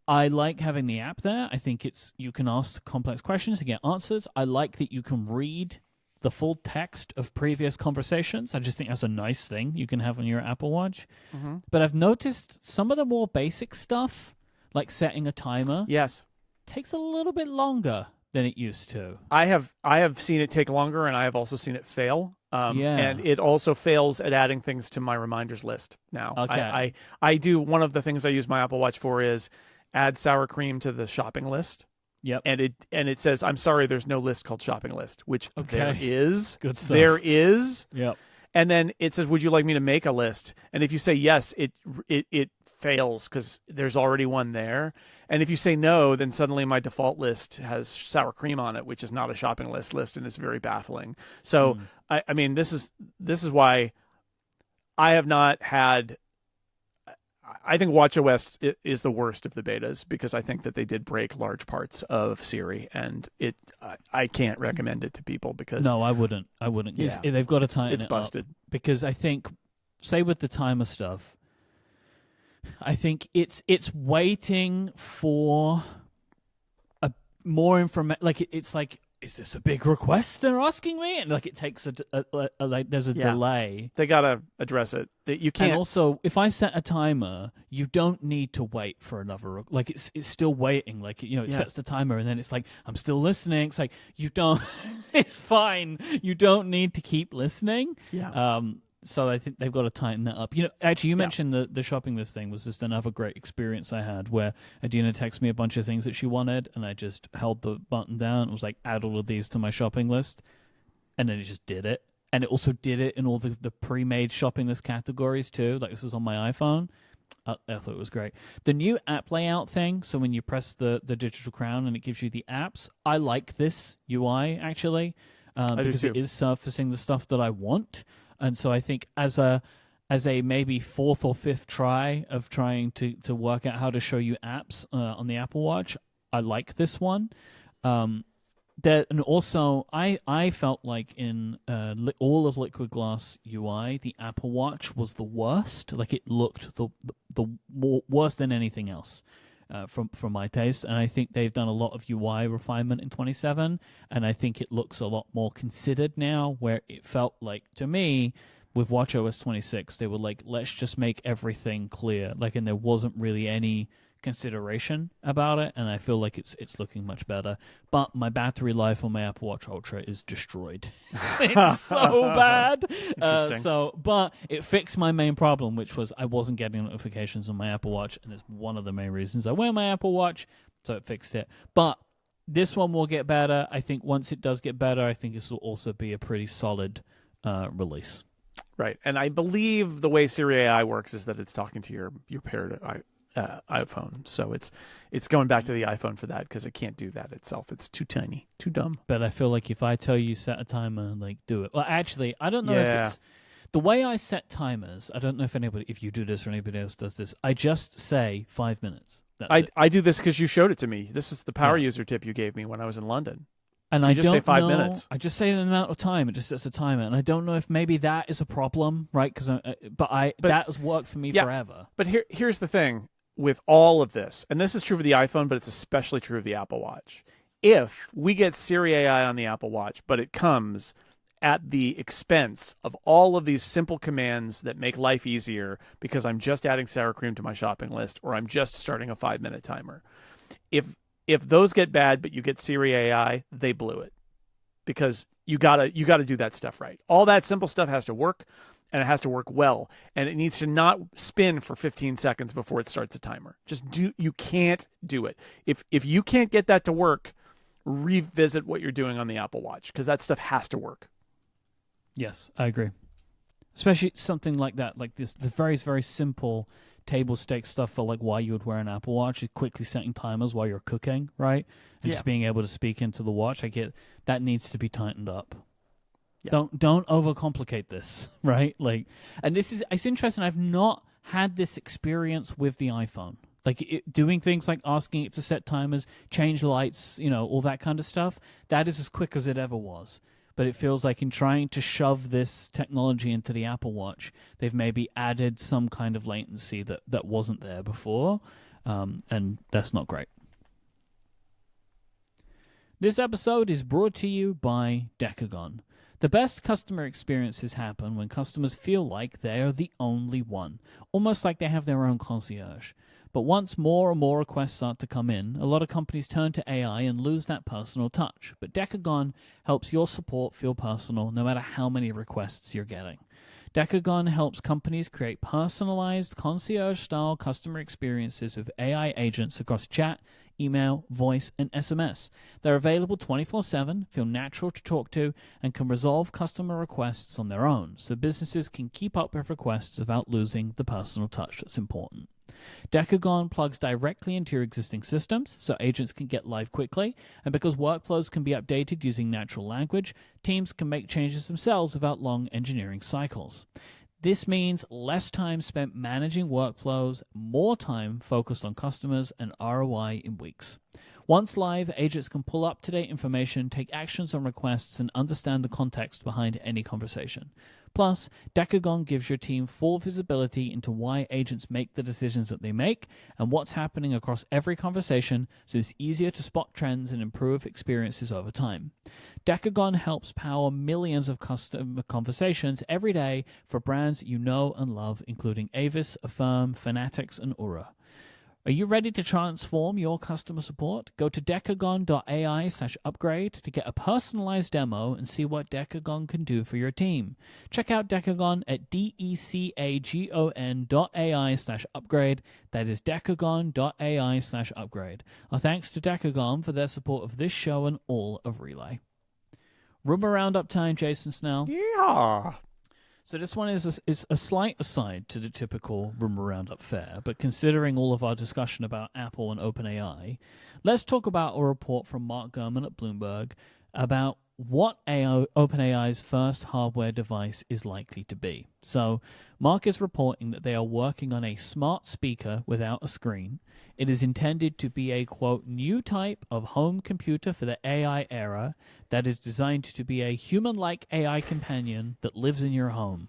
I like having the app there. I think you can ask complex questions to get answers. I like that you can read the full text of previous conversations. I just think that's a nice thing you can have on your Apple Watch. Mm-hmm. But I've noticed some of the more basic stuff, like setting a timer, takes a little bit longer than it used to. I have seen it take longer, and I have also seen it fail. And it also fails at adding things to my reminders list now. Okay. I do, one of the things I use my Apple Watch for is add sour cream to the shopping list. Yep. And it says, I'm sorry, there's no list called shopping list, which there is. Good stuff. There is. Yep. And then it says, would you like me to make a list? And if you say yes, it fails because there's already one there. And if you say no, then suddenly my default list has sour cream on it, which is not a shopping list, and it's very baffling. So, I mean, this is why I have not had... I think watchOS is the worst of the betas because I think that they did break large parts of Siri, and I can't recommend it to people because... No, I wouldn't. Yeah. They've got to tighten it up. It's busted. Because I think, say with the timer stuff, I think it's waiting for a more information. Like it's like, is this a big request they're asking me? And like it takes there's a delay. They gotta address it. You can't. And also, if I set a timer, you don't need to wait for another. Like it's still waiting. Like it sets the timer, and then it's like I'm still listening. It's like you don't. It's fine. You don't need to keep listening. Yeah. So I think they've got to tighten that up. Actually, you mentioned the shopping list thing was just another great experience I had where Adina texted me a bunch of things that she wanted, and I just held the button down and was like, add all of these to my shopping list. And then it just did it. And it also did it in all the pre-made shopping list categories too. Like this is on my iPhone. I thought it was great. The new app layout thing, so when you press the digital crown and it gives you the apps, I like this UI actually because it is surfacing the stuff that I want. And so I think as a maybe fourth or fifth try of trying to work out how to show you apps on the Apple Watch, I like this one. And also, I felt like in all of Liquid Glass UI, the Apple Watch was the worst. Like it looked the worse than anything else. From my taste, and I think they've done a lot of UI refinement in 27, and I think it looks a lot more considered now, where it felt like, to me, with watchOS 26, they were like, let's just make everything clear, like, and there wasn't really any consideration about it, and I feel like it's looking much better. But my battery life on my Apple Watch Ultra is destroyed. It's so bad. Interesting. But it fixed my main problem, which was I wasn't getting notifications on my Apple Watch, and it's one of the main reasons I wear my Apple Watch. So it fixed it. But this one will get better. I think once it does get better, I think this will also be a pretty solid release. Right. And I believe the way Siri AI works is that it's talking to your paired iPhone. So it's going back to the iPhone for that because it can't do that itself. It's too tiny, too dumb. But I feel like if I tell you set a timer, like do it. Well, actually, I don't know if it's the way I set timers. I don't know if you do this or anybody else does this. I just say 5 minutes. I do this because you showed it to me. This was the power user tip you gave me when I was in London. And you I just don't say 5 know, minutes. I just say an amount of time. It just sets a timer, and I don't know if maybe that is a problem, right? But that has worked for me forever. But here's the thing with all of this, and this is true for the iPhone, but it's especially true of the Apple Watch. If we get Siri AI on the Apple Watch, but it comes at the expense of all of these simple commands that make life easier because I'm just adding sour cream to my shopping list or I'm just starting a 5-minute timer. If those get bad, but you get Siri AI, they blew it because you gotta do that stuff right. All that simple stuff has to work, and it has to work well, and it needs to not spin for 15 seconds before it starts a timer. You can't do it. If you can't get that to work, revisit what you're doing on the Apple Watch because that stuff has to work. Yes, I agree. Especially something like that, like this, the very, very simple table stakes stuff for like why you would wear an Apple Watch is quickly setting timers while you're cooking, right? And just being able to speak into the watch. I get that needs to be tightened up. Yeah. Don't overcomplicate this, right? Like, and it's interesting. I've not had this experience with the iPhone. Like doing things like asking it to set timers, change lights, all that kind of stuff. That is as quick as it ever was. But it feels like in trying to shove this technology into the Apple Watch, they've maybe added some kind of latency that wasn't there before, and that's not great. This episode is brought to you by Decagon. The best customer experiences happen when customers feel like they are the only one, almost like they have their own concierge. But once more and more requests start to come in, a lot of companies turn to AI and lose that personal touch. But Decagon helps your support feel personal no matter how many requests you're getting. Decagon helps companies create personalized, concierge-style customer experiences with AI agents across chat, email, voice, and SMS. They're available 24/7, feel natural to talk to, and can resolve customer requests on their own, so businesses can keep up with requests without losing the personal touch that's important. Decagon plugs directly into your existing systems, so agents can get live quickly, and because workflows can be updated using natural language, teams can make changes themselves without long engineering cycles. This means less time spent managing workflows, more time focused on customers, and ROI in weeks. Once live, agents can pull up-to-date information, take actions on requests, and understand the context behind any conversation. Plus, Decagon gives your team full visibility into why agents make the decisions that they make and what's happening across every conversation, so it's easier to spot trends and improve experiences over time. Decagon helps power millions of customer conversations every day for brands you know and love, including Avis, Affirm, Fanatics, and Aura. Are you ready to transform your customer support? Go to decagon.ai/upgrade to get a personalized demo and see what Decagon can do for your team. Check out Decagon at decagon.ai/upgrade. That is decagon.ai/upgrade. Our thanks to Decagon for their support of this show and all of Relay. Rumor Roundup time, Jason Snell. Yeah. So this one is a slight aside to the typical Rumor Roundup fare, but considering all of our discussion about Apple and OpenAI, let's talk about a report from Mark Gurman at Bloomberg about what OpenAI's first hardware device is likely to be. So Mark is reporting that they are working on a smart speaker without a screen. It is intended to be a, quote, new type of home computer for the AI era that is designed to be a human-like AI companion that lives in your home.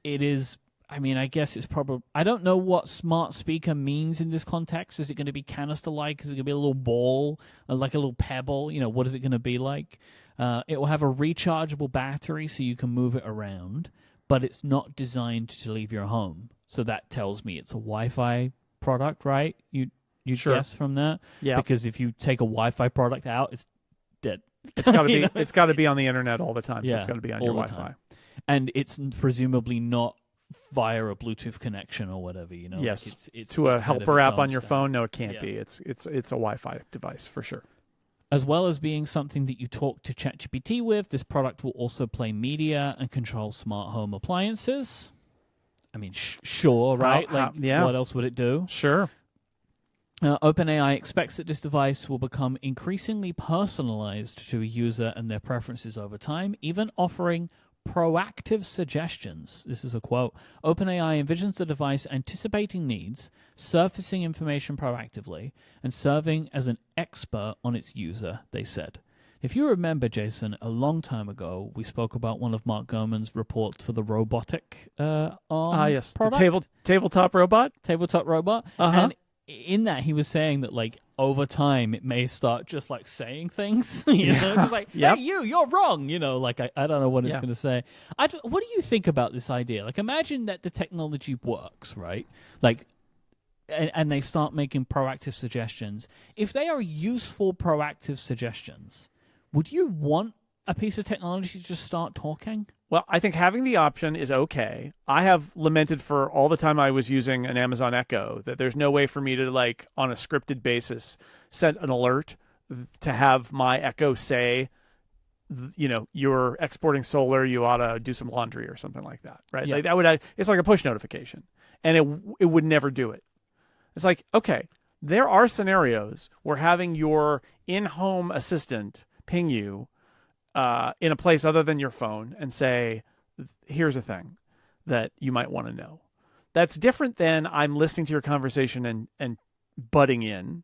It is, I guess it's probably, I don't know what smart speaker means in this context. Is it going to be canister-like? Is it going to be a little ball, like a little pebble? What is it going to be like? It will have a rechargeable battery so you can move it around, but it's not designed to leave your home. So that tells me it's a Wi-Fi product, right? You'd Sure. guess from that. Yeah. Because if you take a Wi-Fi product out, it's dead. It's got to be. You know, It's got to be on the internet all the time. So Yeah, it's got to be on all your the Wi-Fi. time. And it's presumably not via a Bluetooth connection or whatever. You know. Yes. Like it's To a kind of helper its app own on your stuff. phone, no, it can't Yeah. be. It's a Wi-Fi device for sure. As well as being something that you talk to ChatGPT with, this product will also play media and control smart home appliances. I mean, sure, right? Yeah. What else would it do? Sure. OpenAI expects that this device will become increasingly personalized to a user and their preferences over time, even offering proactive suggestions. This is a quote. OpenAI envisions the device anticipating needs, surfacing information proactively, and serving as an expert on its user, they said. If you remember, Jason, a long time ago, we spoke about one of Mark Gurman's reports for the robotic arm Yes. product. The tabletop robot. Tabletop robot. And in that, he was saying that, like, over time, it may start just, like, saying things. You know, just like, hey, you're wrong. You know, like, I don't know what it's going to say. What do you think about this idea? Like, imagine that the technology works, right? Like, and they start making proactive suggestions. If they are useful proactive suggestions, would you want a piece of technology to just start talking? Well, I think having the option is okay. I have lamented for all the time I was using an Amazon Echo that there's no way for me to, like, on a scripted basis, send an alert to have my Echo say, you know, you're exporting solar, you ought to do some laundry or something like that, right? Yeah. Like that would, it's like a push notification, and it would never do it. It's like, okay, there are scenarios where having your in-home assistant ping you in a place other than your phone and say, here's a thing that you might want to know. That's different than I'm listening to your conversation and butting in.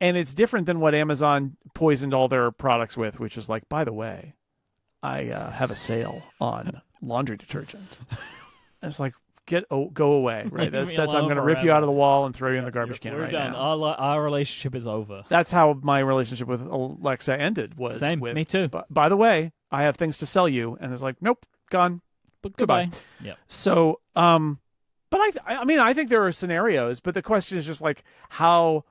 And it's different than what Amazon poisoned all their products with, which is like, by the way, I have a sale on laundry detergent. And it's like, go away, right? That's I'm going to rip you out of the wall and throw you in the garbage can right done. now. Our relationship is over. That's how my relationship with Alexa ended. Was Same, with, me too. By the way, I have things to sell you, and it's like, nope, gone. But Goodbye. Yeah. So, but I mean, I think there are scenarios, but the question is just like how.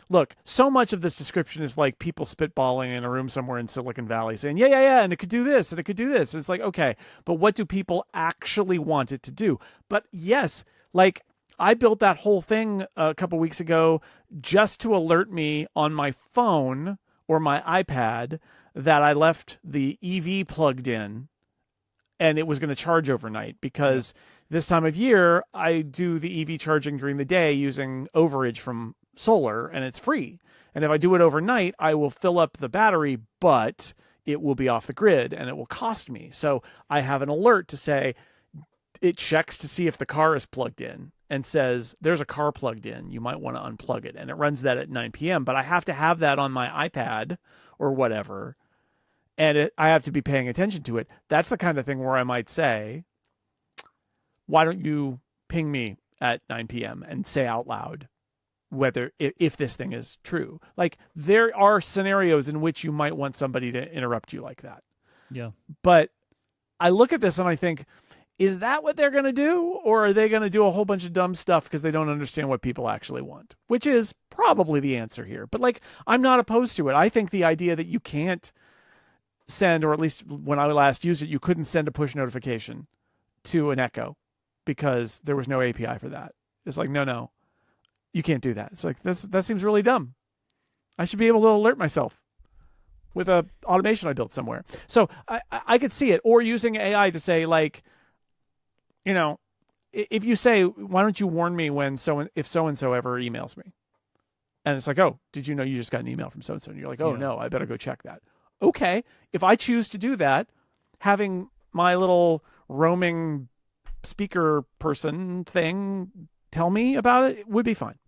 Look, so much of this description is like people spitballing in a room somewhere in Silicon Valley saying, yeah, and it could do this, and it could do this. And it's like, okay, but what do people actually want it to do? But yes, like I built that whole thing a couple weeks ago just to alert me on my phone or my iPad that I left the EV plugged in and it was going to charge overnight because this time of year, I do the EV charging during the day using overage from solar, and it's free. And if I do it overnight, I will fill up the battery, but it will be off the grid and it will cost me. So I have an alert to say, it checks to see if the car is plugged in and says, there's a car plugged in. You might want to unplug it. And it runs that at 9 p.m. But I have to have that on my iPad or whatever. And I have to be paying attention to it. That's the kind of thing where I might say, why don't you ping me at 9 p.m. and say out loud whether if this thing is true. Like there are scenarios in which you might want somebody to interrupt you like that. Yeah. But I look at this and I think, is that what they're going to do? Or are they going to do a whole bunch of dumb stuff because they don't understand what people actually want? Which is probably the answer here. But like, I'm not opposed to it. I think the idea that you can't send, or at least when I last used it, you couldn't send a push notification to an Echo because there was no API for that. It's like, no. You can't do that. It's like, that seems really dumb. I should be able to alert myself with a automation I built somewhere. So I could see it. Or using AI to say, like, you know, if you say, why don't you warn me if so-and-so ever emails me? And it's like, oh, did you know you just got an email from so-and-so? And you're like, oh, no, I better go check that. Okay. If I choose to do that, having my little roaming speaker person thing tell me about it would be fine.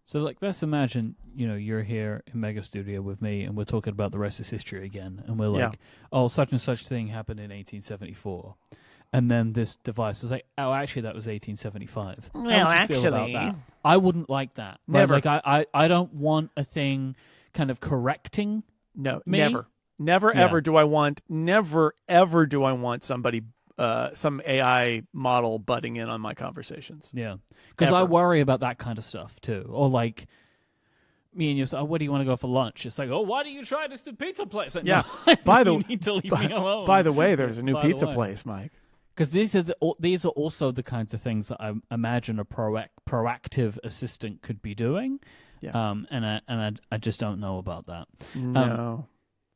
So, like, let's imagine, you know, you're here in Mega Studio with me, and we're talking about the rest is history again, and we're like, oh, such and such thing happened in 1874, and then this device is like, oh, actually, that was 1875. Well, How would you feel about that? I wouldn't like that. Never. Like, I don't want a thing kind of correcting. No, me. never, ever do I want somebody some AI model butting in on my conversations. Yeah, because I worry about that kind of stuff too. Or like me and you say, "Oh, where do you want to go for lunch?" It's like, "Oh, why do you try this new pizza place?" Like, yeah. No, by you need to leave me alone. By the way, there's a new pizza place, Myke. Because these are also the kinds of things that I imagine a proactive assistant could be doing. Yeah. And I just don't know about that. No.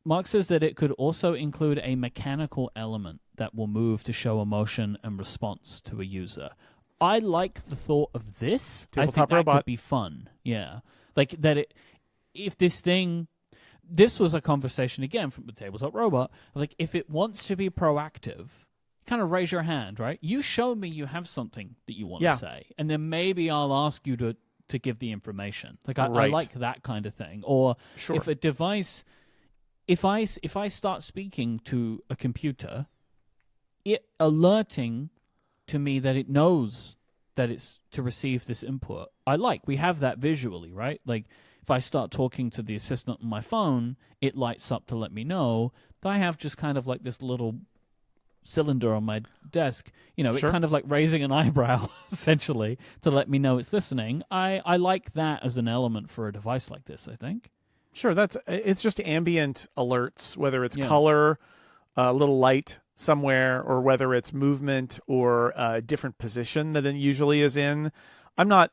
Mark says that it could also include a mechanical element that will move to show emotion and response to a user. I like the thought of this. Tabletop I think that robot could be fun. Yeah. Like that if this was a conversation again from the Tabletop Robot, like if it wants to be proactive, kind of raise your hand, right? You show me you have something that you want to say, and then maybe I'll ask you to give the information. Like I like that kind of thing. Or if a device, if I start speaking to a computer, it alerting to me that it knows that it's to receive this input. We have that visually, right? Like if I start talking to the assistant on my phone, it lights up to let me know that I have just kind of like this little cylinder on my desk, it kind of like raising an eyebrow essentially to let me know it's listening. I like that as an element for a device like this, I think. Sure, it's just ambient alerts, whether it's color, a little light somewhere, or whether it's movement or a different position that it usually is in. That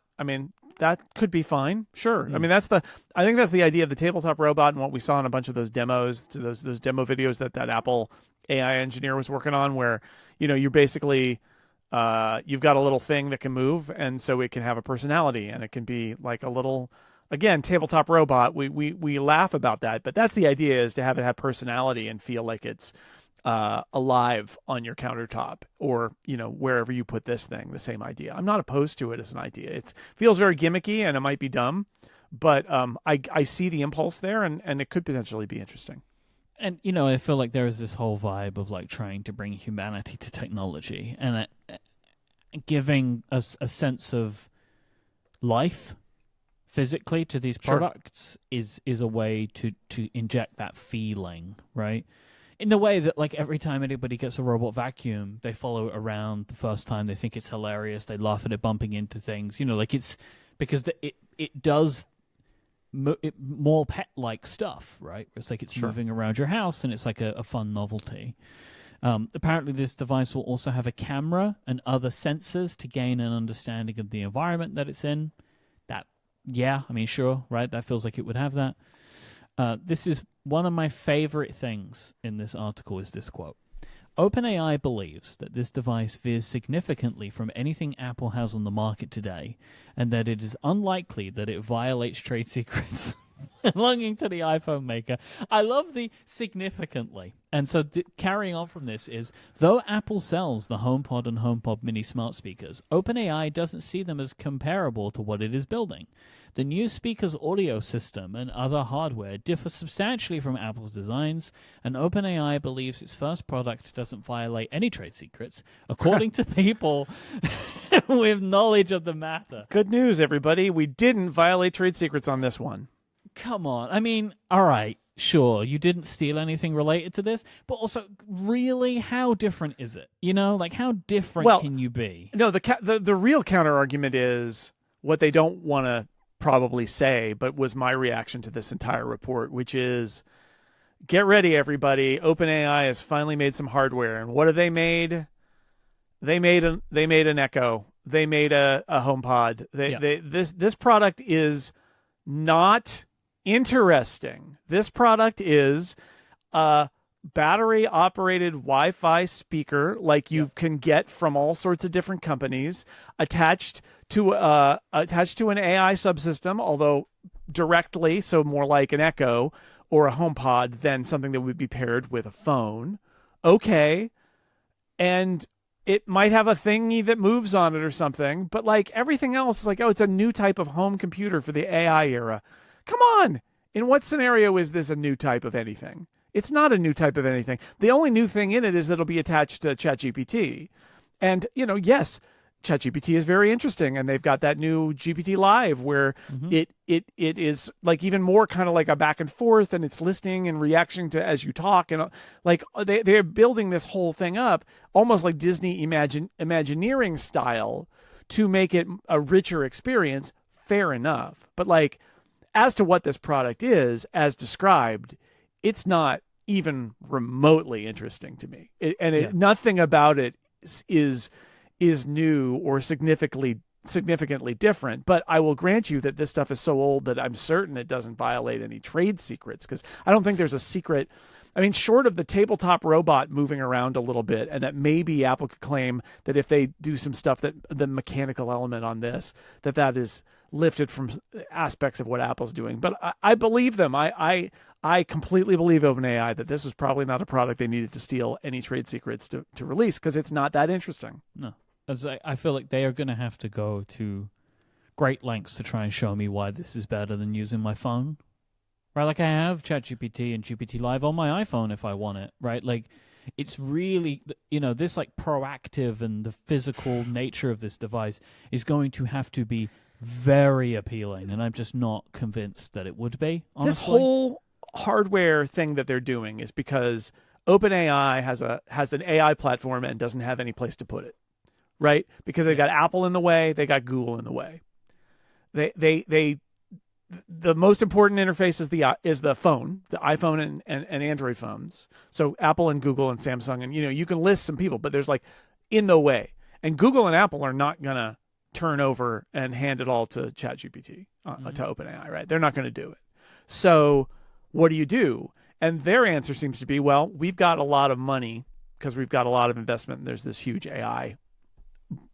could be fine. Sure. I think that's the idea of the tabletop robot and what we saw in a bunch of those demos, those demo videos that Apple AI engineer was working on, where, you're basically, you've got a little thing that can move, and so it can have a personality, and it can be like a little, again, tabletop robot. We laugh about that, but that's the idea, is to have it have personality and feel like it's alive on your countertop, or wherever you put this thing. The same idea. I'm not opposed to it as an idea. It feels very gimmicky and it might be dumb, but I see the impulse there, and it could potentially be interesting. And I feel like there is this whole vibe of like trying to bring humanity to technology, and giving us a sense of life physically to these products is a way to inject that feeling, right? In the way that, like, every time anybody gets a robot vacuum, they follow it around the first time. They think it's hilarious. They laugh at it bumping into things. Like it's because it does more pet-like stuff, right? It's like it's moving around your house, and it's like a fun novelty. Apparently, this device will also have a camera and other sensors to gain an understanding of the environment that it's in. Sure, right? That feels like it would have that. This is one of my favorite things in this article is this quote. OpenAI believes that this device veers significantly from anything Apple has on the market today, and that it is unlikely that it violates trade secrets belonging to the iPhone maker. I love the significantly. And so carrying on from this is, though Apple sells the HomePod and HomePod Mini smart speakers, OpenAI doesn't see them as comparable to what it is building. The new speaker's audio system and other hardware differ substantially from Apple's designs, and OpenAI believes its first product doesn't violate any trade secrets, according to people with knowledge of the matter. Good news, everybody. We didn't violate trade secrets on this one. Come on. All right, sure, you didn't steal anything related to this, but also, really, how different is it? How different can you be? No, the real counter argument is what they don't want to probably say, but was my reaction to this entire report, which is, get ready, everybody. OpenAI has finally made some hardware, and what have they made? They made an Echo. They made a HomePod. This product is not interesting. This product is a battery-operated Wi-Fi speaker, like you can get from all sorts of different companies, attached to an AI subsystem, although directly, so more like an Echo or a HomePod than something that would be paired with a phone. Okay, and it might have a thingy that moves on it or something, but like everything else is like, it's a new type of home computer for the AI era. Come on! In what scenario is this a new type of anything? It's not a new type of anything. The only new thing in it is that it'll be attached to ChatGPT. And, yes, ChatGPT is very interesting, and they've got that new GPT Live where it is like even more kind of like a back and forth, and it's listening and reacting to as you talk, and like they're building this whole thing up almost like Disney Imagineering style to make it a richer experience. Fair enough, but like as to what this product is, as described, it's not even remotely interesting to me, nothing about it is new or significantly different. But I will grant you that this stuff is so old that I'm certain it doesn't violate any trade secrets, because I don't think there's a secret. I mean, short of the tabletop robot moving around a little bit, and that maybe Apple could claim that if they do some stuff, that the mechanical element on this, that is lifted from aspects of what Apple's doing. But I believe them. I completely believe OpenAI that this was probably not a product they needed to steal any trade secrets to release, because it's not that interesting. No. As I feel like they are going to have to go to great lengths to try and show me why this is better than using my phone. Right? Like I have ChatGPT and GPT Live on my iPhone if I want it. Right? Like it's really, this like proactive and the physical nature of this device is going to have to be very appealing. And I'm just not convinced that it would be, honestly. This whole hardware thing that they're doing is because OpenAI has an AI platform and doesn't have any place to put it. Right? Because they got Apple in the way, they got Google in the way. The most important interface is the phone, the iPhone and Android phones. So Apple and Google and Samsung, and you can list some people, but there's like in the way. And Google and Apple are not gonna turn over and hand it all to ChatGPT to OpenAI, right? They're not gonna do it. So what do? And their answer seems to be, well, we've got a lot of money because we've got a lot of investment, and there's this huge AI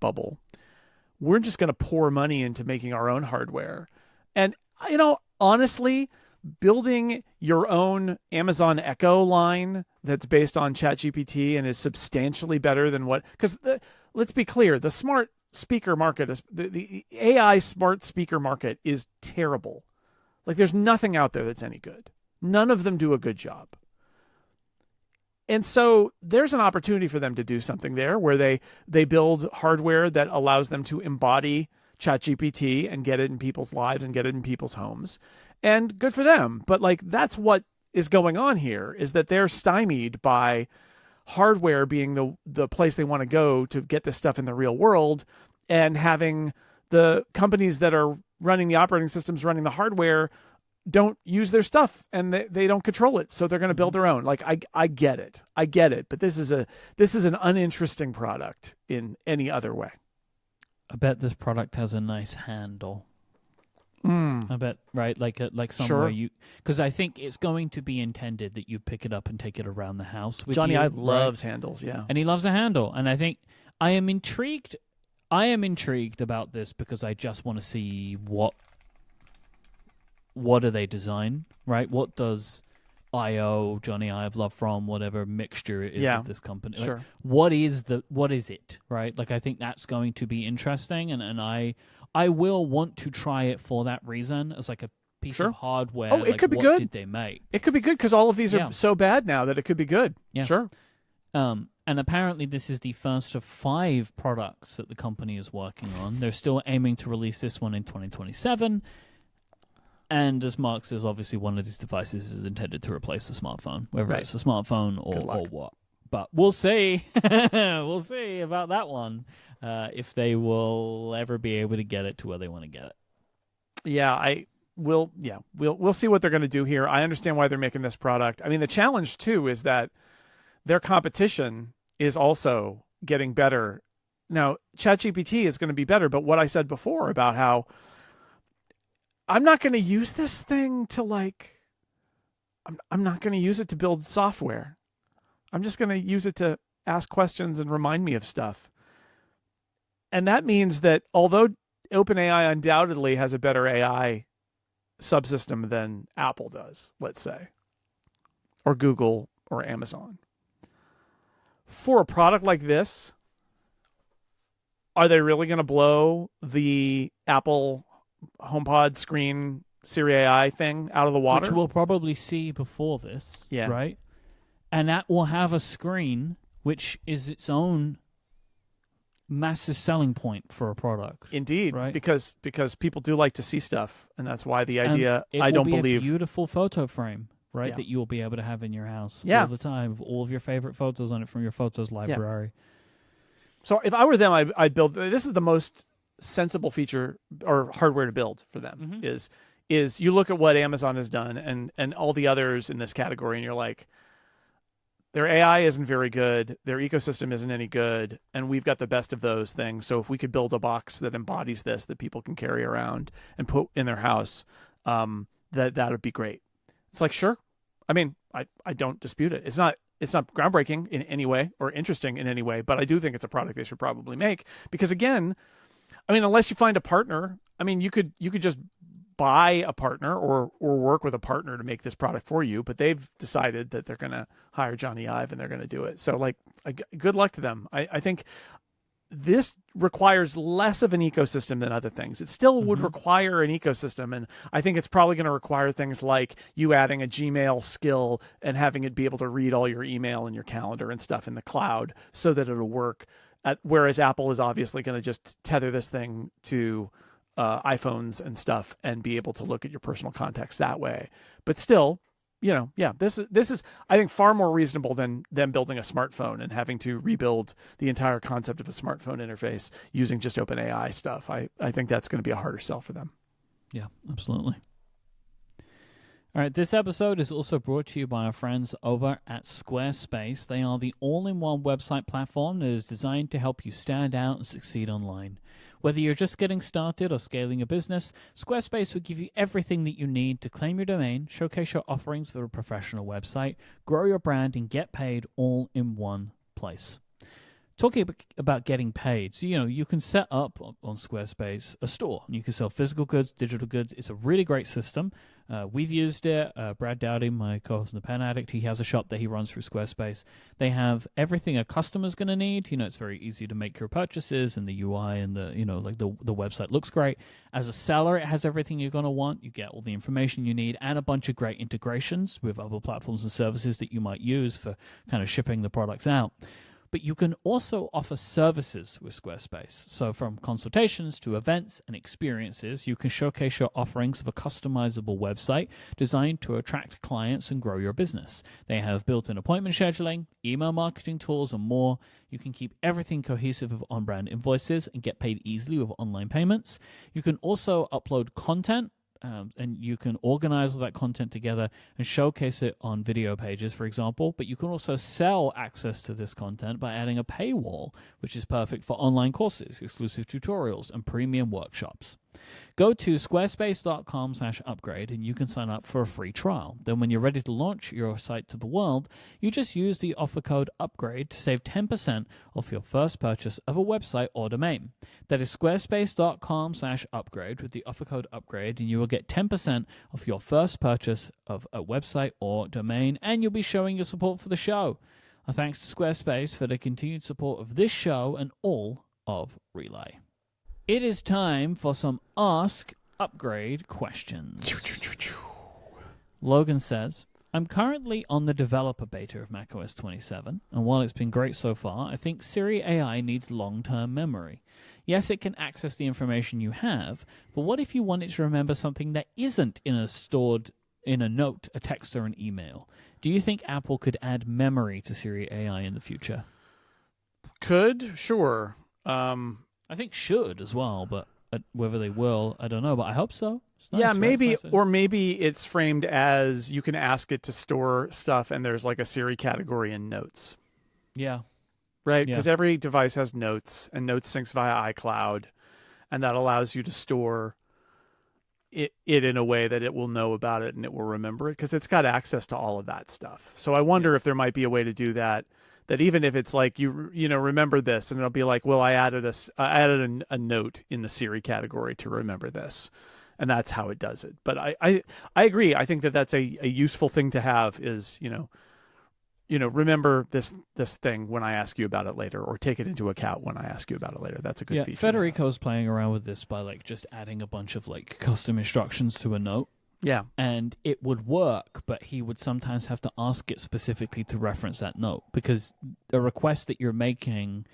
bubble. We're just going to pour money into making our own hardware. And, honestly, building your own Amazon Echo line that's based on ChatGPT and is substantially better than because let's be clear, the smart speaker market, the AI smart speaker market is terrible. Like there's nothing out there that's any good. None of them do a good job. And so there's an opportunity for them to do something there where they build hardware that allows them to embody ChatGPT and get it in people's lives and get it in people's homes. And good for them. But like that's what is going on here, is that they're stymied by hardware being the place they want to go to get this stuff in the real world, and having the companies that are running the operating systems, running the hardware, don't use their stuff and they don't control it. So they're going to build their own. Like I get it. But this is an uninteresting product in any other way. I bet this product has a nice handle. I bet, right? Like somewhere because I think it's going to be intended that you pick it up and take it around the house with Jony you, loves handles. Yeah. And he loves a handle. And I think I am intrigued about this because I just want to see what do they design, right? What does Jony Ive love from, whatever mixture it is of this company? Sure. Like, what is it, right? Like I think that's going to be interesting, and I will want to try it for that reason, as like a piece of hardware. Oh, it could be good. What did they make? It could be good because all of these are so bad now that it could be good. Yeah. Sure. And apparently this is the first of 5 products that the company is working on. They're still aiming to release this one in 2027. And as Mark says, obviously one of these devices is intended to replace the smartphone, whether it's a smartphone or what. But we'll see. We'll see about that one, if they will ever be able to get it to where they want to get it. Yeah, we'll see what they're going to do here. I understand why they're making this product. I mean, the challenge too is that their competition is also getting better. Now, ChatGPT is going to be better, but what I said before about how I'm not going to use this thing to I'm not going to use it to build software. I'm just going to use it to ask questions and remind me of stuff. And that means that although OpenAI undoubtedly has a better AI subsystem than Apple does, let's say, or Google or Amazon, for a product like this, are they really going to blow the Apple HomePod screen Siri AI thing out of the water? Which we'll probably see before this, right? And that will have a screen which is its own massive selling point for a product. Indeed, right? because people do like to see stuff, and that's why the idea. And I don't will be believe a beautiful photo frame, right? Yeah. That you'll be able to have in your house Yeah. all the time, with all of your favorite photos on it from your photos library. So if I were them, I'd build. This is the most sensible feature or hardware to build for them. Is you look at what Amazon has done and all the others in this category, and you're like, their AI isn't very good, their ecosystem isn't any good, and we've got the best of those things. So if we could build a box that embodies this, that people can carry around and put in their house, that would be great. It's like, sure. I mean, I don't dispute it. It's not groundbreaking in any way or interesting in any way, but I do think it's a product they should probably make, because again, I mean, unless you find a partner, I mean, you could just buy a partner or work with a partner to make this product for you, but they've decided that they're going to hire Jony Ive and they're going to do it. So like, good luck to them. I think this requires less of an ecosystem than other things. It still would require an ecosystem, and I think it's probably going to require things like you adding a Gmail skill and having it be able to read all your email and your calendar and stuff in the cloud so that it'll work. Whereas Apple is obviously going to just tether this thing to iPhones and stuff and be able to look at your personal contacts that way. But still, this is I think far more reasonable than them building a smartphone and having to rebuild the entire concept of a smartphone interface using just OpenAI stuff. I think that's going to be a harder sell for them. Yeah, absolutely. All right, this episode is also brought to you by our friends over at Squarespace. They are the all-in-one website platform that is designed to help you stand out and succeed online. Whether you're just getting started or scaling a business, Squarespace will give you everything that you need to claim your domain, showcase your offerings for a professional website, grow your brand, and get paid all in one place. Talking about getting paid, so you can set up on Squarespace a store. You can sell physical goods, digital goods. It's a really great system. We've used it. Brad Dowdy, my co-host in the Pen Addict, he has a shop that he runs through Squarespace. They have everything a customer's going to need. It's very easy to make your purchases, and the UI and the website looks great. As a seller, it has everything you're going to want. You get all the information you need and a bunch of great integrations with other platforms and services that you might use for kind of shipping the products out. But you can also offer services with Squarespace. So from consultations to events and experiences, you can showcase your offerings of a customizable website designed to attract clients and grow your business. They have built-in appointment scheduling, email marketing tools, and more. You can keep everything cohesive with on-brand invoices and get paid easily with online payments. You can also upload content, and you can organize all that content together and showcase it on video pages, for example. But you can also sell access to this content by adding a paywall, which is perfect for online courses, exclusive tutorials, and premium workshops. Go to squarespace.com/upgrade and you can sign up for a free trial. Then when you're ready to launch your site to the world, you just use the offer code UPGRADE to save 10% off your first purchase of a website or domain. That is squarespace.com/upgrade with the offer code UPGRADE, and you will get 10% off your first purchase of a website or domain, and you'll be showing your support for the show. Thanks to Squarespace for the continued support of this show and all of Relay. It is time for some Ask Upgrade questions. Logan says, I'm currently on the developer beta of macOS 27, and while it's been great so far, I think Siri AI needs long-term memory. Yes, it can access the information you have, but what if you want it to remember something that isn't stored in a note, a text, or an email? Do you think Apple could add memory to Siri AI in the future? Could, sure. I think should as well, but whether they will, I don't know, but I hope so. Nice, yeah, right? maybe, Nice. or maybe it's framed as you can ask it to store stuff and there's like a Siri category in Notes. Yeah. Right? Because every device has Notes, and Notes syncs via iCloud, and that allows you to store it in a way that it will know about it and it will remember it, because it's got access to all of that stuff. So I wonder if there might be a way to do that even if it's like you remember this, and it'll be like, well, I added a note in the Siri category to remember this, and that's how it does it. But I agree. I think that's a useful thing to have is remember this thing when I ask you about it later, or take it into account when I ask you about it later. That's a good feature. Federico's playing around with this by just adding a bunch of custom instructions to a note. Yeah. And it would work, but he would sometimes have to ask it specifically to reference that note, because the request that you're making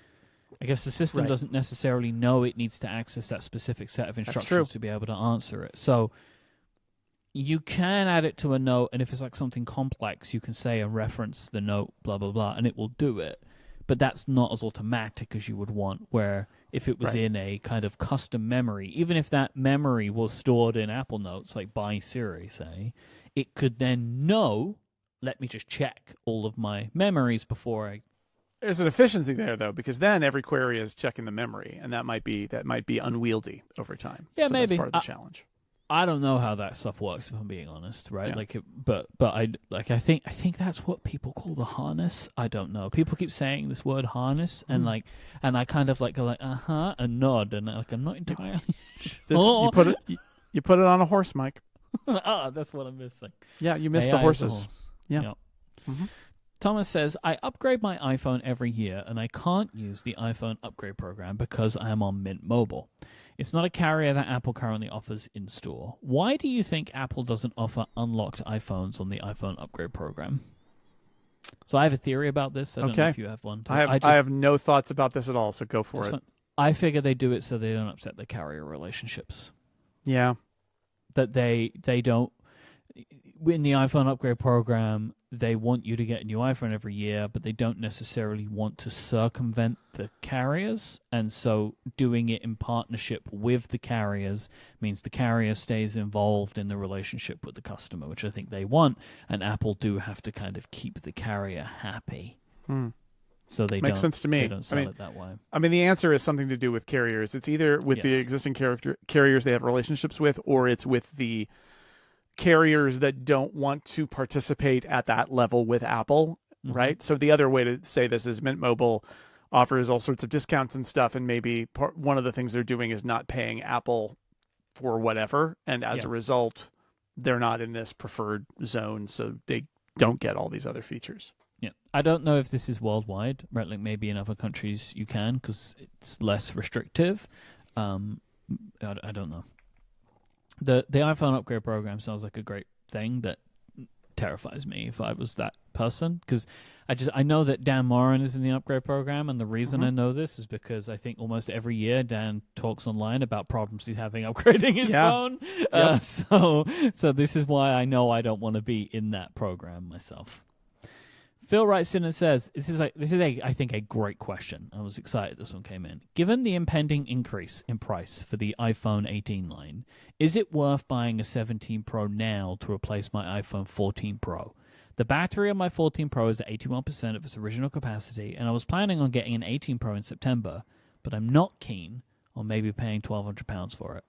I guess the system Right. doesn't necessarily know it needs to access that specific set of true. instructions to be able to answer it. So you can add it to a note, and if it's like something complex, you can say and reference the note, blah, blah, blah, and it will do it. But that's not as automatic as you would want, where if it was Right. in a kind of custom memory, even if that memory was stored in Apple Notes, like by Siri, say, it could then know, let me just check all of my memories before I... There's an efficiency there, though, because then every query is checking the memory, and that might be unwieldy over time. Yeah, so maybe. That's part of the challenge. I don't know how that stuff works, if I'm being honest, right? Yeah. Like, but I think that's what people call the harness. I don't know. People keep saying this word harness, and I kind of like go like and nod, and like I'm not entirely sure. You put it on a horse, Myke. That's what I'm missing. Yeah, you missed AI the is a horses. horse. Yeah. Yep. Mm-hmm. Thomas says, I upgrade my iPhone every year, and I can't use the iPhone upgrade program because I am on Mint Mobile. It's not a carrier that Apple currently offers in store. Why do you think Apple doesn't offer unlocked iPhones on the iPhone upgrade program? So I have a theory about this. I don't know if you have one. I have no thoughts about this at all, so go for it. I figure they do it so they don't upset the carrier relationships. Yeah. That they don't... In the iPhone upgrade program, they want you to get a new iPhone every year, but they don't necessarily want to circumvent the carriers. And so doing it in partnership with the carriers means the carrier stays involved in the relationship with the customer, which I think they want. And Apple do have to kind of keep the carrier happy. So they Makes sense to me. They don't sell it that way. I mean, the answer is something to do with carriers. It's either with the existing carriers they have relationships with, or it's with the carriers that don't want to participate at that level with Apple, right? So the other way to say this is Mint Mobile offers all sorts of discounts and stuff, and maybe one of the things they're doing is not paying Apple for whatever, and as a result, they're not in this preferred zone, so they don't get all these other features. Yeah, I don't know if this is worldwide, right? Like maybe in other countries you can because it's less restrictive. I don't know. The iPhone upgrade program sounds like a great thing that terrifies me if I was that person, because I know that Dan Morin is in the upgrade program, and the reason I know this is because I think almost every year Dan talks online about problems he's having upgrading his phone. So this is why I know I don't want to be in that program myself. Phil writes in and says, this is I think a great question. I was excited this one came in. Given the impending increase in price for the iPhone 18 line, is it worth buying a 17 Pro now to replace my iPhone 14 Pro? The battery on my 14 Pro is at 81% of its original capacity, and I was planning on getting an 18 Pro in September, but I'm not keen on maybe paying £1,200 for it.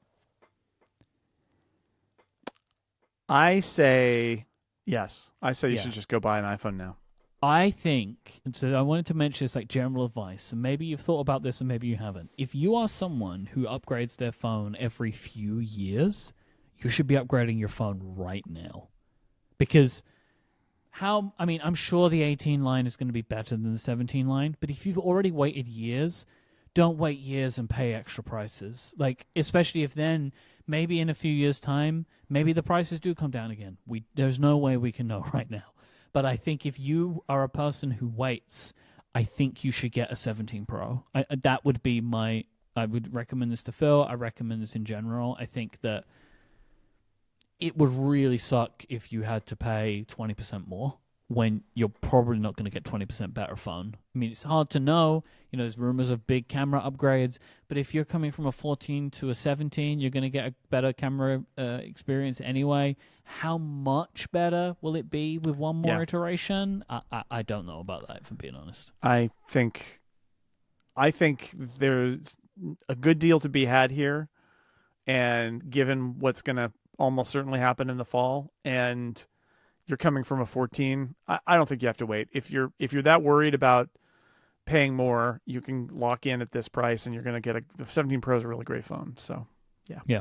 I say yes. I say you should just go buy an iPhone now. I think, and so I wanted to mention this like general advice, and maybe you've thought about this and maybe you haven't. If you are someone who upgrades their phone every few years, you should be upgrading your phone right now. Because I'm sure the 18 line is going to be better than the 17 line, but if you've already waited years, don't wait years and pay extra prices. Like, especially if then, maybe in a few years' time, maybe the prices do come down again. There's no way we can know right now. But I think if you are a person who waits, I think you should get a 17 Pro. That would be I would recommend this to Phil. I recommend this in general. I think that it would really suck if you had to pay 20% more when you're probably not going to get 20% better phone. I mean, it's hard to know. You know, there's rumors of big camera upgrades, but if you're coming from a 14 to a 17, you're going to get a better camera experience anyway. How much better will it be with one more iteration? I don't know about that, if I'm being honest. I think there's a good deal to be had here, and given what's going to almost certainly happen in the fall, and you're coming from a 14, I don't think you have to wait. If you're that worried about paying more, you can lock in at this price, and you're going to get the 17 Pro is a really great phone. So, yeah,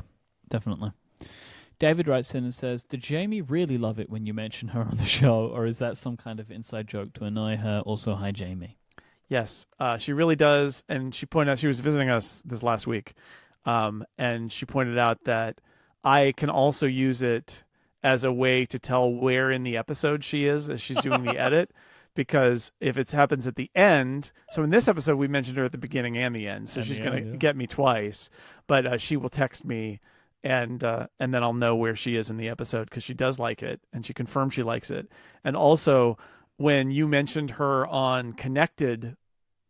definitely. David writes in and says, did Jamie really love it when you mention her on the show, or is that some kind of inside joke to annoy her? Also, hi, Jamie. Yes, she really does. And she pointed out, she was visiting us this last week, and she pointed out that I can also use it as a way to tell where in the episode she is as she's doing the edit, because if it happens at the end, so in this episode we mentioned her at the beginning and the end, so she's going to get me twice, but she will text me and then I'll know where she is in the episode because she does like it and she confirmed she likes it. And also when you mentioned her on Connected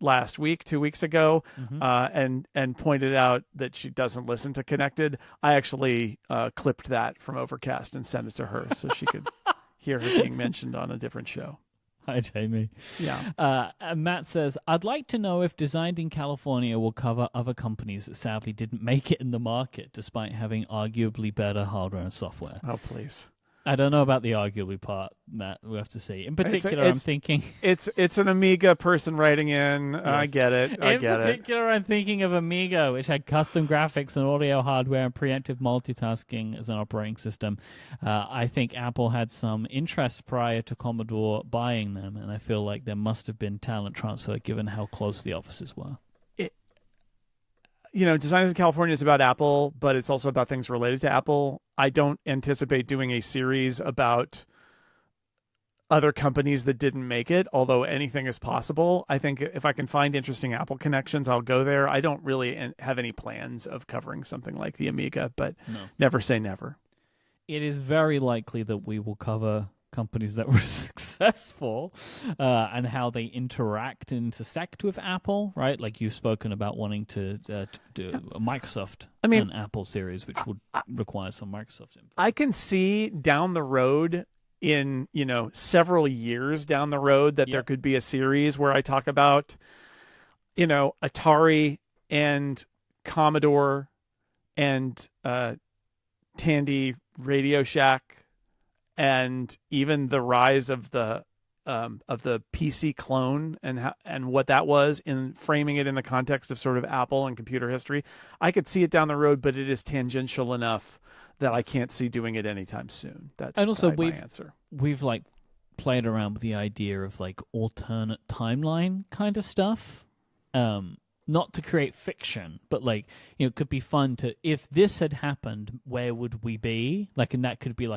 last week, 2 weeks ago, and pointed out that she doesn't listen to Connected, I actually clipped that from Overcast and sent it to her so she could hear her being mentioned on a different show. Hi, Jamie. Yeah. Matt says, I'd like to know if Designed in California will cover other companies that sadly didn't make it in the market despite having arguably better hardware and software. Oh, please. I don't know about the arguably part, Matt. We have to see. In particular, I'm thinking... It's an Amiga person writing in. Yes. I get it. In particular, I'm thinking of Amiga, which had custom graphics and audio hardware and preemptive multitasking as an operating system. I think Apple had some interest prior to Commodore buying them, and I feel like there must have been talent transfer given how close the offices were. Designers in California is about Apple, but it's also about things related to Apple. I don't anticipate doing a series about other companies that didn't make it, although anything is possible. I think if I can find interesting Apple connections, I'll go there. I don't really have any plans of covering something like the Amiga, but never say never. It is very likely that we will cover companies that were successful and how they interact and intersect with Apple, right? Like you've spoken about wanting to do a Microsoft and Apple series, which would require some Microsoft input. I can see down the road in, several years down the road that there could be a series where I talk about, Atari and Commodore and Tandy Radio Shack, and even the rise of the PC clone and what that was, in framing it in the context of sort of Apple and computer history. I could see it down the road, but it is tangential enough that I can't see doing it anytime soon. That's my answer. We've played around with the idea of alternate timeline kind of stuff. Not to create fiction, but it could be fun to, if this had happened, where would we be? And that could be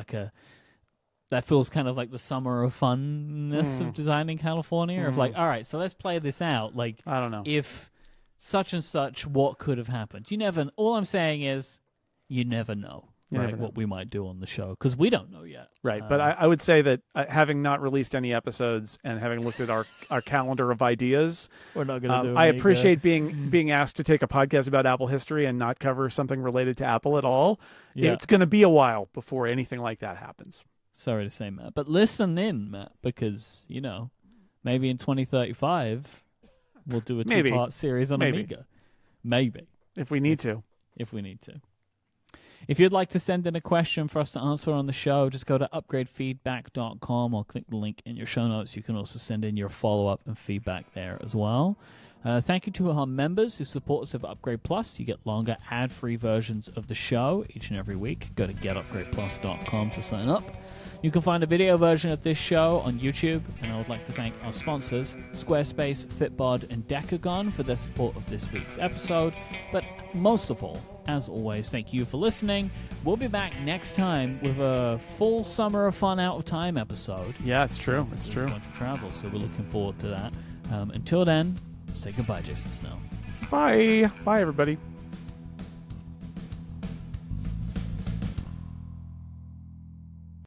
that feels kind of like the summer of funness of Designing California. Of all right, so let's play this out. I don't know. If such and such, what could have happened? All I'm saying is, you never know. What we might do on the show, because we don't know yet. Right, but I would say that having not released any episodes and having looked at our calendar of ideas, we're not going to do. I appreciate being asked to take a podcast about Apple history and not cover something related to Apple at all. Yeah. It's going to be a while before anything like that happens. Sorry to say, Matt, but listen in, Matt, because maybe in 2035 we'll do a two-part series on Amiga. Maybe if we need to. If you'd like to send in a question for us to answer on the show, just go to upgradefeedback.com or click the link in your show notes. You can also send in your follow-up and feedback there as well. Thank you to our members who support us with Upgrade Plus. You get longer ad-free versions of the show each and every week. Go to getupgradeplus.com to sign up. You can find a video version of this show on YouTube, and I would like to thank our sponsors, Squarespace, Fitbod, and Decagon, for their support of this week's episode. But most of all, as always, thank you for listening. We'll be back next time with a full Summer of Fun Out of Time episode. Yeah, it's true. It's true. A bunch of travel, so we're looking forward to that. Until then, say goodbye, Jason Snell. Bye. Bye, everybody.